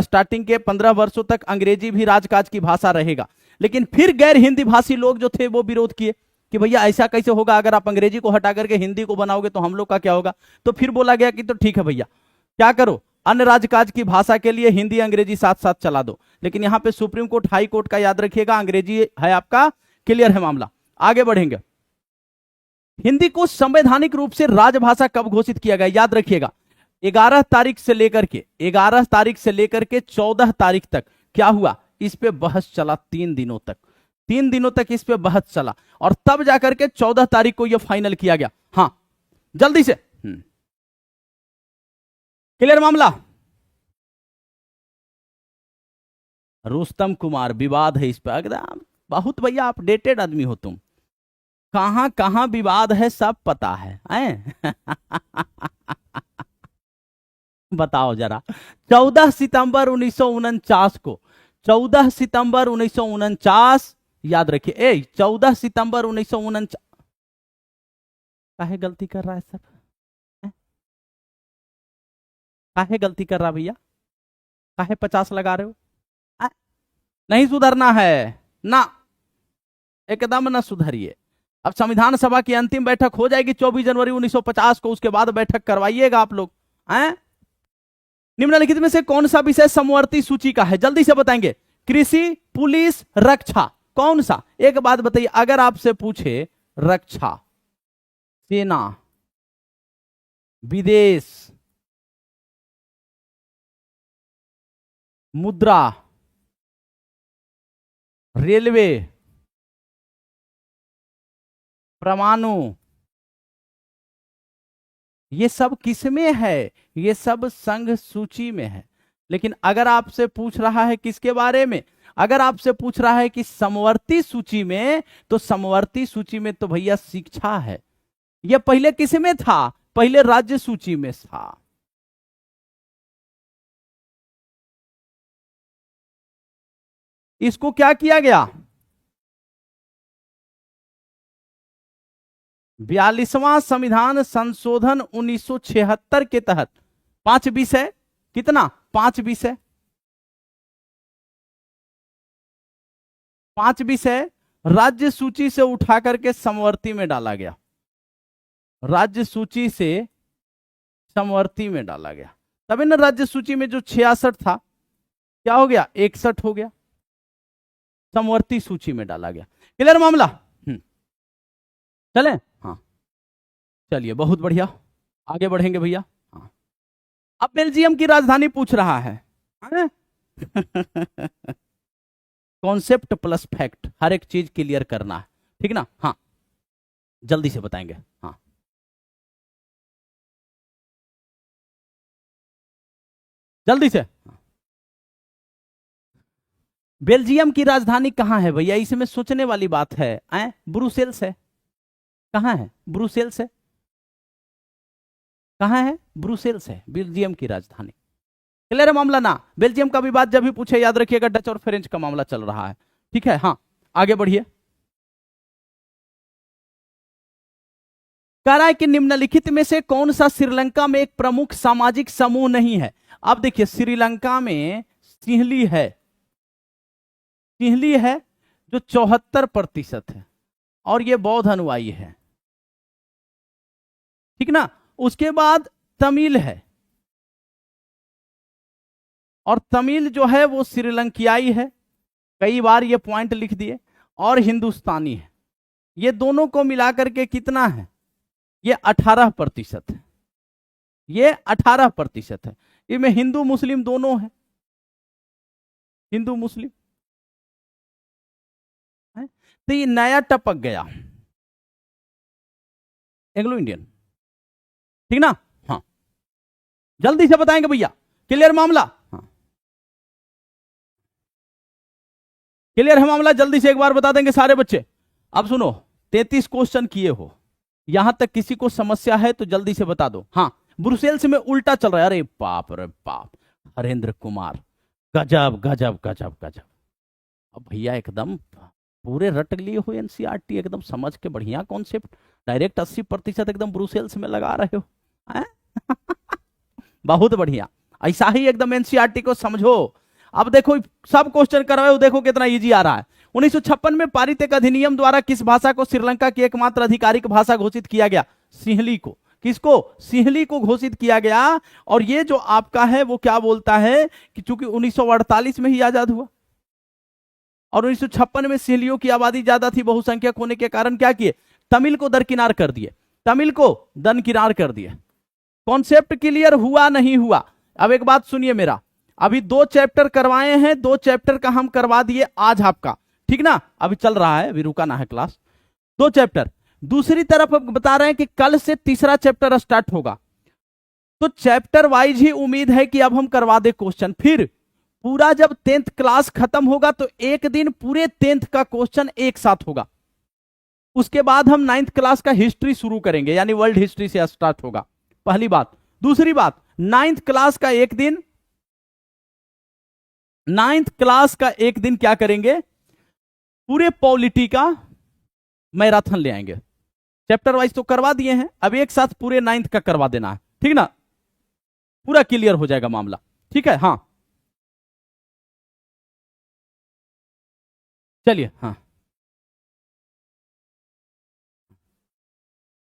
स्टार्टिंग के 15 वर्षों तक अंग्रेजी भी राजकाज की भाषा रहेगा। लेकिन फिर गैर हिंदी भाषी लोग जो थे वो विरोध किए कि भैया ऐसा कैसे होगा, अगर आप अंग्रेजी को हटा करके हिंदी को बनाओगे तो हम लोग का क्या होगा। तो फिर बोला गया कि तो ठीक है भैया, क्या करो, अन्य राजकाज की भाषा के लिए हिंदी अंग्रेजी साथ साथ चला दो। लेकिन यहां पे सुप्रीम कोर्ट, हाई कोर्ट का याद रखिएगा, अंग्रेजी है आपका, क्लियर है मामला। आगे बढ़ेंगे। हिंदी को संवैधानिक रूप से राजभाषा कब घोषित किया गया? याद रखिएगा 11 तारीख से लेकर के 14 तारीख तक क्या हुआ, इस पे बहस चला 3 दिनों तक, 3 दिनों तक इस पे बहस चला, और तब जाकर के 14 तारीख को यह फाइनल किया गया। हाँ जल्दी से क्लियर मामला। रुस्तम कुमार, विवाद है इस पर एकदम, बहुत भैया अपडेटेड आदमी हो तुम, कहां कहां विवाद है सब पता है, बताओ जरा। 14 सितंबर 1949 को, 14 सितंबर 1949 याद रखिए, 14 सितंबर 1949। काहे गलती कर रहा है सब, काहे गलती कर रहा भैया, काहे 50 लगा रहे हो, नहीं सुधरना है ना, एकदम ना सुधरिए। अब संविधान सभा की अंतिम बैठक हो जाएगी 24 जनवरी 1950 को, उसके बाद बैठक करवाइएगा आप लोग। निम्नलिखित में से कौन सा विषय समवर्ती सूची का है, जल्दी से बताएंगे। कृषि, पुलिस, रक्षा, कौन सा? एक बात बताइए, अगर आपसे पूछे रक्षा, सेना, विदेश, मुद्रा, रेलवे, परमाणु, ये सब किस में है? ये सब संघ सूची में है। लेकिन अगर आपसे पूछ रहा है किसके बारे में, अगर आपसे पूछ रहा है कि समवर्ती सूची में, तो समवर्ती सूची में तो भैया शिक्षा है। यह पहले किस में था? पहले राज्य सूची में था। इसको क्या किया गया? 42वां संविधान संशोधन 1976 के तहत 5 विषय, कितना? 5 विषय, 5 विषय राज्य सूची से उठा करके समवर्ती में डाला गया, राज्य सूची से समवर्ती में डाला गया। तभी ना राज्य सूची में जो 66 था क्या हो गया? 61 हो गया, समवर्ती सूची में डाला गया। क्लियर मामला? चले, हाँ चलिए, बहुत बढ़िया, आगे बढ़ेंगे भैया। हाँ, अब बेल्जियम की राजधानी पूछ रहा है। कॉन्सेप्ट प्लस फैक्ट, हर एक चीज क्लियर करना है, ठीक ना? हाँ जल्दी से बताएंगे। हाँ जल्दी से। बेल्जियम की राजधानी कहां है भैया? इसमें सोचने वाली बात है। ब्रुसेल्स है। कहां है? ब्रुसेल्स है। कहां है? ब्रुसेल्स है बेल्जियम की राजधानी। क्लियर मामला ना? बेल्जियम का विवाद जब भी पूछे याद रखिएगा, डच और फ्रेंच का मामला चल रहा है, ठीक है? हाँ आगे बढ़िए। कह रहा है कि निम्नलिखित में से कौन सा श्रीलंका में एक प्रमुख सामाजिक समूह नहीं है? अब देखिए, श्रीलंका में सिंहली है, सिंहली है जो 74% है, और ये बौद्ध अनुयायी है, ठीक ना? उसके बाद तमिल है, और तमिल जो है वो श्रीलंकियाई है, कई बार ये पॉइंट लिख दिए, और हिंदुस्तानी है। ये दोनों को मिलाकर के कितना है? ये 18% है, ये 18% है। इसमें हिंदू मुस्लिम दोनों है, हिंदू मुस्लिम है। तो ये नया टपक गया, एंग्लो इंडियन, ठीक ना? हाँ जल्दी से बताएंगे भैया, क्लियर मामला? हाँ क्लियर है मामला? जल्दी से एक बार बता देंगे सारे बच्चे। अब सुनो, 33 क्वेश्चन किए हो, यहां तक किसी को समस्या है तो जल्दी से बता दो। हाँ ब्रुसेल्स में उल्टा चल रहा है, अरे बाप रे बाप, हरेंद्र कुमार, गजब गजब गजब गजब। अब भैया एकदम पूरे रट लिए हो एनसीईआरटी, एकदम समझ के बढ़िया कॉन्सेप्ट, डायरेक्ट 80% एकदम ब्रुसेल्स में लगा रहे हो। बहुत बढ़िया, ऐसा ही एकदम एनसीईआरटी को समझो। अब देखो सब क्वेश्चन कर रहे हो, देखो कितना इजी आ रहा है। 1956 में पारित एक अधिनियम द्वारा किस भाषा को श्रीलंका की एकमात्र आधिकारिक भाषा घोषित किया गया? सिंहली को। किसको? सिंहली को घोषित किया गया। और ये जो आपका है वो क्या बोलता है कि चूंकि 1948 में ही आजाद हुआ, और 1956 में सिंहलियों की आबादी ज्यादा थी, बहुसंख्यक होने के कारण क्या किए? तमिल को दरकिनार कर दिए, तमिल को दरकिनार कर दिए। कॉन्सेप्ट क्लियर हुआ नहीं हुआ? अब एक बात सुनिए मेरा, अभी 2 चैप्टर करवाए हैं, 2 चैप्टर का हम करवा दिए आज आपका, ठीक ना, अभी चल रहा है, अभी रुका ना है क्लास, 2 चैप्टर। दूसरी तरफ अब बता रहे हैं कि कल से तीसरा चैप्टर स्टार्ट होगा, तो चैप्टर वाइज ही उम्मीद है कि अब हम करवा दे क्वेश्चन। फिर पूरा जब 10th क्लास खत्म होगा तो एक दिन पूरे 10th का क्वेश्चन एक साथ होगा। उसके बाद हम 9th क्लास का हिस्ट्री शुरू करेंगे, यानी वर्ल्ड हिस्ट्री से स्टार्ट होगा, पहली बात। दूसरी बात, 9th क्लास का एक दिन, 9th क्लास का एक दिन क्या करेंगे, पूरे पॉलिटी का मैराथन ले आएंगे। चैप्टर वाइज तो करवा दिए हैं, अब एक साथ पूरे 9th का करवा देना है, ठीक ना, पूरा क्लियर हो जाएगा मामला, ठीक है। हाँ चलिए, हाँ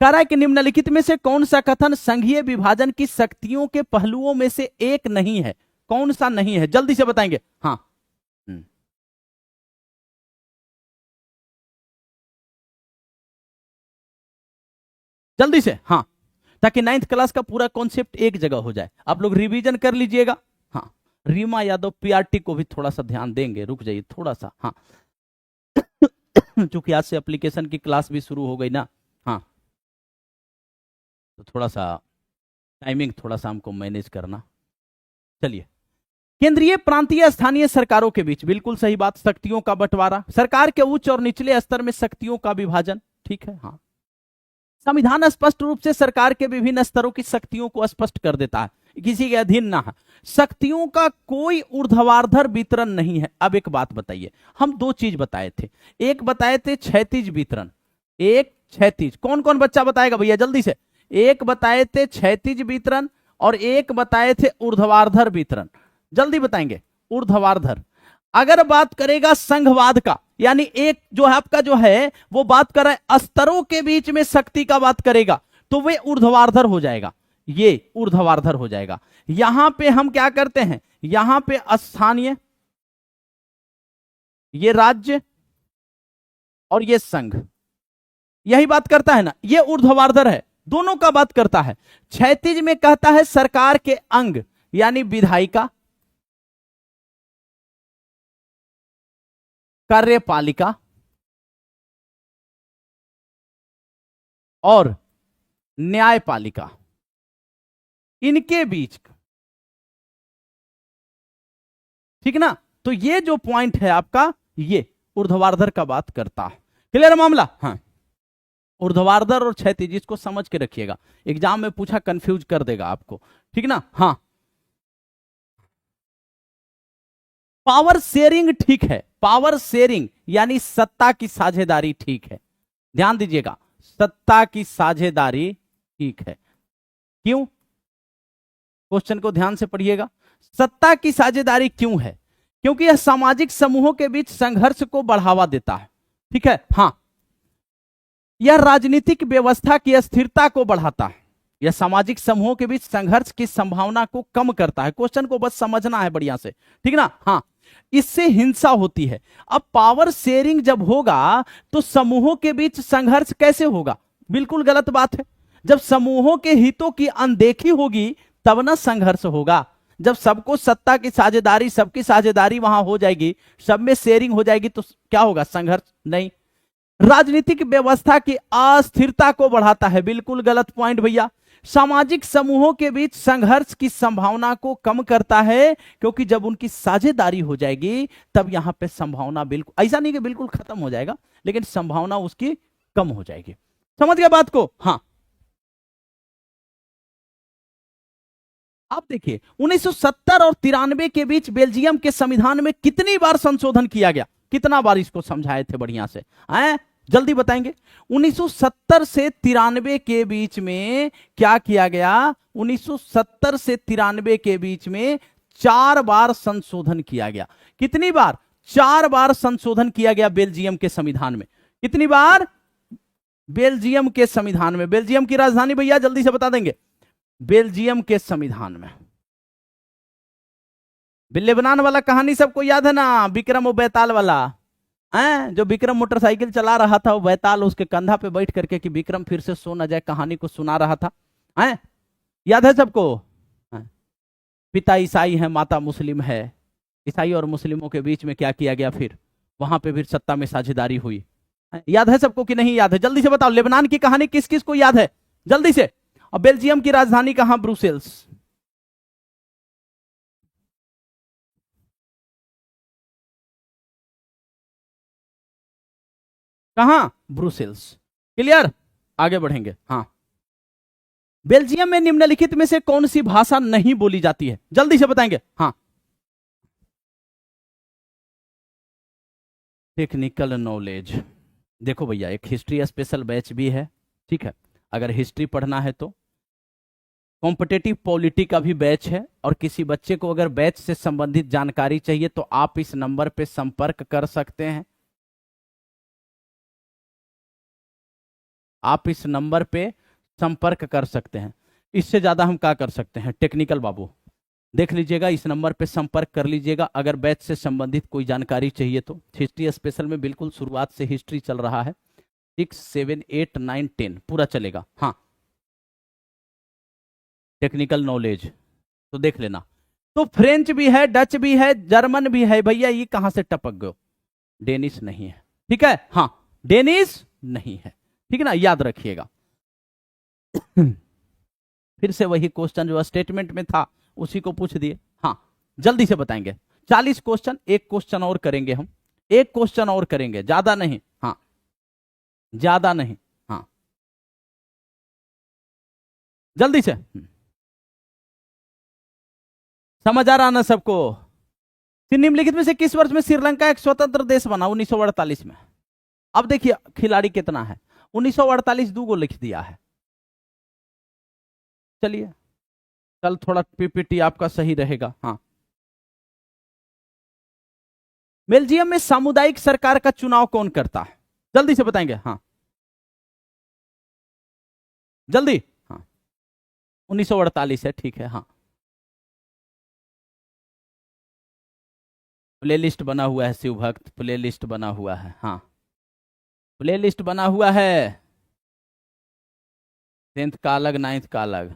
कह रहा है कि निम्नलिखित में से कौन सा कथन संघीय विभाजन की शक्तियों के पहलुओं में से एक नहीं है, कौन सा नहीं है, जल्दी से बताएंगे। हाँ जल्दी से, हाँ, ताकि 9th क्लास का पूरा कॉन्सेप्ट एक जगह हो जाए, आप लोग रिवीजन कर लीजिएगा। हाँ रीमा यादव पीआरटी को भी थोड़ा सा ध्यान देंगे, रुक जाइए थोड़ा सा। हाँ चूंकि आज से एप्लीकेशन की क्लास भी शुरू हो गई ना, हाँ तो थोड़ा सा टाइमिंग थोड़ा सा हमको मैनेज करना। चलिए, केंद्रीय प्रांतीय स्थानीय सरकारों के बीच, बिल्कुल सही बात, शक्तियों का बंटवारा, सरकार के उच्च और निचले स्तर में शक्तियों का विभाजन, ठीक है। हाँ संविधान स्पष्ट रूप से सरकार के विभिन्न स्तरों की शक्तियों को स्पष्ट कर देता है, किसी के अधीन ना है, शक्तियों का कोई ऊर्ध्वाधर वितरण नहीं है। अब एक बात बताइए, हम 2 चीज बताए थे, एक बताए थे क्षैतिज वितरण, एक क्षैतिज, कौन कौन बच्चा बताएगा भैया जल्दी से, एक बताए थे क्षैतिज वितरण और एक बताए थे ऊर्ध्वाधर वितरण, जल्दी बताएंगे। ऊर्ध्वाधर, अगर बात करेगा संघवाद का, यानी एक जो है आपका जो है वो बात कर रहा है स्तरों के बीच में शक्ति का बात करेगा, तो वे ऊर्ध्वाधर हो जाएगा, ये ऊर्ध्वाधर हो जाएगा। यहां पे हम क्या करते हैं, यहां पे स्थानीय, ये राज्य और ये संघ, यही बात करता है ना, ये ऊर्ध्वाधर है, दोनों का बात करता है। क्षैतिज में कहता है सरकार के अंग, यानी विधायिका, कार्यपालिका और न्यायपालिका, इनके बीच, ठीक ना, तो ये जो पॉइंट है आपका, ये ऊर्ध्वाधर का बात करता है। क्लियर मामला। हाँ ऊर्ध्वाधर और क्षैतिज, इसको समझ के रखिएगा, एग्जाम में पूछा कंफ्यूज कर देगा आपको, ठीक ना। हाँ पावर शेयरिंग ठीक है, पावर शेयरिंग यानी सत्ता की साझेदारी ठीक है, ध्यान दीजिएगा, सत्ता की साझेदारी ठीक है। क्यों, क्वेश्चन को ध्यान से पढ़िएगा, सत्ता की साझेदारी क्यों है, क्योंकि यह सामाजिक समूहों के बीच संघर्ष को बढ़ावा देता है, ठीक है। हाँ यह राजनीतिक व्यवस्था की अस्थिरता को बढ़ाता है, यह सामाजिक समूहों के बीच संघर्ष की संभावना को कम करता है, क्वेश्चन को बस समझना है बढ़िया से, ठीक ना। हाँ इससे हिंसा होती है। अब पावर शेयरिंग जब होगा तो समूहों के बीच संघर्ष कैसे होगा, बिल्कुल गलत बात है। जब समूहों के हितों की अनदेखी होगी तब ना संघर्ष होगा। जब सबको सत्ता की साझेदारी, सबकी साझेदारी वहां हो जाएगी, सब में शेयरिंग हो जाएगी, तो क्या होगा, संघर्ष नहीं। राजनीतिक व्यवस्था की अस्थिरता को बढ़ाता है, बिल्कुल गलत पॉइंट भैया। सामाजिक समूहों के बीच संघर्ष की संभावना को कम करता है, क्योंकि जब उनकी साझेदारी हो जाएगी तब यहां पे संभावना, बिल्कुल ऐसा नहीं कि बिल्कुल खत्म हो जाएगा, लेकिन संभावना उसकी कम हो जाएगी। समझ गया बात को। हाँ आप देखिए 1970 और 93 के बीच बेल्जियम के संविधान में कितनी बार संशोधन किया गया, कितना बार इसको समझाए थे बढ़िया से, हैं जल्दी बताएंगे। 1970 से 93 के बीच में क्या किया गया, 1970 से 93 के बीच में 4 बार संशोधन किया गया। कितनी बार, 4 बार संशोधन किया गया बेल्जियम के संविधान में। कितनी बार, बेल्जियम के संविधान में। बेल्जियम की राजधानी भैया जल्दी से बता देंगे, बेल्जियम के संविधान में। लेबनान वाला कहानी सबको याद है ना, विक्रम और बैताल वाला, हैं जो विक्रम मोटरसाइकिल चला रहा था, वो बैताल उसके कंधा पे बैठ करके कि विक्रम फिर से सो न जाए, कहानी को सुना रहा था, हैं याद है सबको। पिता ईसाई है, माता मुस्लिम है। ईसाई और मुस्लिमों के बीच में क्या किया गया, फिर वहां पे फिर सत्ता में साझेदारी हुई। याद है सबको कि नहीं याद है? जल्दी से बताओ, लेबनान की कहानी किस किस को याद है, जल्दी से। और बेल्जियम की राजधानी कहां? ब्रुसेल्स। कहां? ब्रुसेल्स। क्लियर? आगे बढ़ेंगे। हाँ, बेल्जियम में निम्नलिखित में से कौन सी भाषा नहीं बोली जाती है? जल्दी से बताएंगे। हाँ, टेक्निकल नॉलेज। देखो भैया, एक हिस्ट्री स्पेशल बैच भी है, ठीक है? अगर हिस्ट्री पढ़ना है तो कॉम्पिटेटिव पॉलिटी का भी बैच है। और किसी बच्चे को अगर बैच से संबंधित जानकारी चाहिए तो आप इस नंबर पे संपर्क कर सकते हैं। आप इस नंबर पे संपर्क कर सकते हैं। इससे ज्यादा हम क्या कर सकते हैं? टेक्निकल बाबू देख लीजिएगा, इस नंबर पे संपर्क कर लीजिएगा अगर बैच से संबंधित कोई जानकारी चाहिए तो। हिस्ट्री स्पेशल में बिल्कुल शुरुआत से हिस्ट्री चल रहा है, 6, 7, 8, 9, 10 पूरा चलेगा। हाँ, टेक्निकल नॉलेज तो देख लेना। तो फ्रेंच भी है, डच भी है, जर्मन भी है। भैया ये कहां से टपक गए? डेनिश नहीं है, ठीक है? हाँ, डेनिश नहीं है, ठीक है ना, याद रखिएगा। फिर से वही क्वेश्चन जो स्टेटमेंट में था उसी को पूछ दिए। हाँ, जल्दी से बताएंगे। 40 क्वेश्चन, एक क्वेश्चन और करेंगे हम, एक क्वेश्चन और करेंगे, ज्यादा नहीं। हाँ, ज्यादा नहीं। हाँ, जल्दी से। समझ आ रहा ना सबको? निम्नलिखित में से किस वर्ष में श्रीलंका एक स्वतंत्र देश बना? 1948 में। अब देखिए खिलाड़ी कितना है, 1948 दो गो लिख दिया है। चलिए, कल थोड़ा पीपीटी आपका सही रहेगा। हाँ, बेल्जियम में सामुदायिक सरकार का चुनाव कौन करता है? जल्दी से बताएंगे। हाँ, जल्दी। हाँ, 1948 है, ठीक है। हाँ, प्ले लिस्ट बना हुआ है शिव भक्त, प्ले लिस्ट बना हुआ है। हाँ, प्ले लिस्ट बना हुआ है, 10th का अलग, 9th का अलग।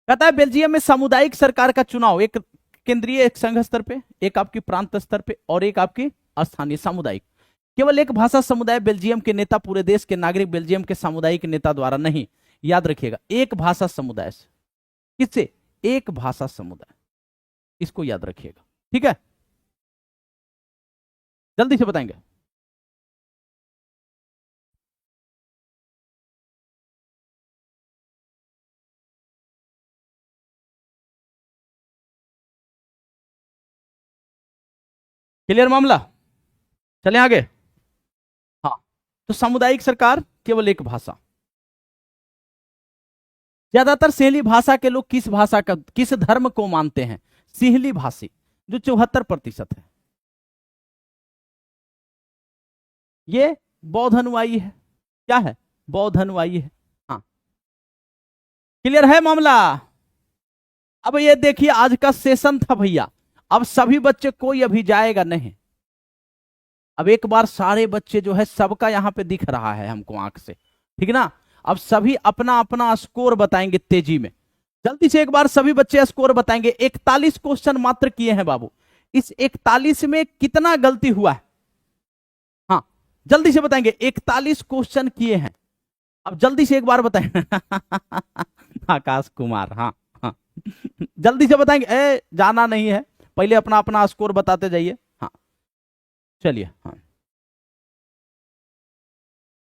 कहता है बेल्जियम में सामुदायिक सरकार का चुनाव, एक केंद्रीय, एक संघ स्तर पे, एक आपकी प्रांत स्तर पे और एक आपकी स्थानीय सामुदायिक। केवल एक भाषा समुदाय बेल्जियम के नेता पूरे देश के नागरिक बेल्जियम के सामुदायिक नेता द्वारा नहीं। याद रखिएगा, एक भाषा समुदाय से। किससे? एक भाषा समुदाय, इसको याद रखिएगा, ठीक है? जल्दी से बताएंगे। क्लियर मामला? चले आगे। हाँ, तो सामुदायिक सरकार, केवल एक भाषा। ज्यादातर सिंहली भाषा के लोग किस भाषा का, किस धर्म को मानते हैं? सिंहली भाषी, जो 74% है, ये बौद्ध अनुयायी है। क्या है? बौद्ध अनुयायी है। हाँ, क्लियर है मामला? अब ये देखिए, आज का सेशन था भैया, अब सभी बच्चे, कोई अभी जाएगा नहीं। अब एक बार सारे बच्चे जो है सबका यहां पे दिख रहा है हमको आंख से, ठीक ना? अब सभी अपना अपना स्कोर बताएंगे तेजी में। जल्दी से एक बार सभी बच्चे स्कोर बताएंगे। 41 क्वेश्चन मात्र किए हैं बाबू, इस 41 में कितना गलती हुआ है? हाँ, जल्दी से बताएंगे। 41 क्वेश्चन किए हैं, अब जल्दी से एक बार बताएं। आकाश कुमार, हाँ हाँ, जल्दी से बताएंगे। जाना नहीं है, पहले अपना अपना स्कोर बताते जाइए। हाँ, चलिए। हाँ,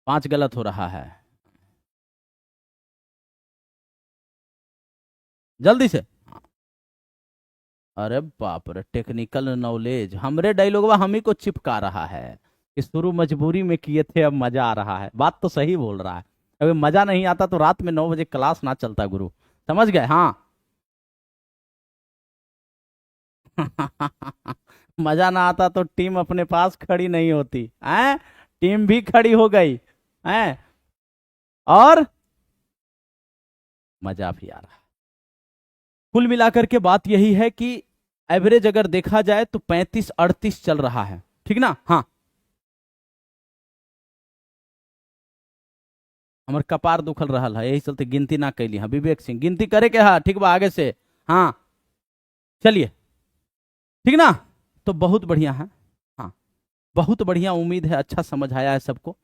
5 गलत हो रहा है, जल्दी से। अरे बाप रे, टेक्निकल नॉलेज हमरे डायलॉगवा हम ही को चिपका रहा है कि शुरू मजबूरी में किए थे, अब मजा आ रहा है। बात तो सही बोल रहा है, अगर मजा नहीं आता तो रात में 9 बजे क्लास ना चलता गुरु, समझ गए? हाँ। मजा ना आता तो टीम अपने पास खड़ी नहीं होती है, टीम भी खड़ी हो गई है, और मजा भी आ रहा है। कुल मिलाकर के बात यही है कि एवरेज अगर देखा जाए तो 35-38 चल रहा है, ठीक ना? हाँ, हमारे कपार दुखल रहा है, यही चलते गिनती ना कैली। हाँ, विवेक सिंह गिनती करे के, हाँ ठीक बा, आगे से हाँ चलिए, ठीक ना। तो बहुत बढ़िया है, हाँ बहुत बढ़िया, उम्मीद है अच्छा समझ आया है सबको।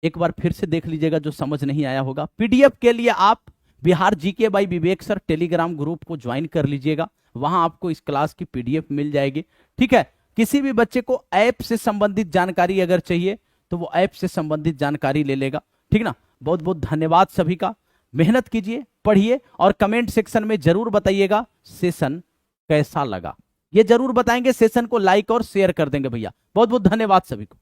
एक बार फिर से देख लीजिएगा जो समझ नहीं आया होगा। पीडीएफ के लिए आप Bihar GK by Vivek sir Telegram group को ज्वाइन कर लीजिएगा, वहां आपको इस क्लास की पीडीएफ मिल जाएगी, ठीक है। किसी भी बच्चे को ऐप से संबंधित जानकारी अगर चाहिए तो वो ऐप से संबंधित जानकारी ले लेगा, ठीक ना। बहुत बहुत धन्यवाद सभी का, मेहनत कीजिए, पढ़िए और कमेंट सेक्शन में जरूर बताइएगा सेशन कैसा लगा। ये जरूर बताएंगे, सेशन को लाइक और शेयर कर देंगे भैया। बहुत बहुत धन्यवाद सभी को।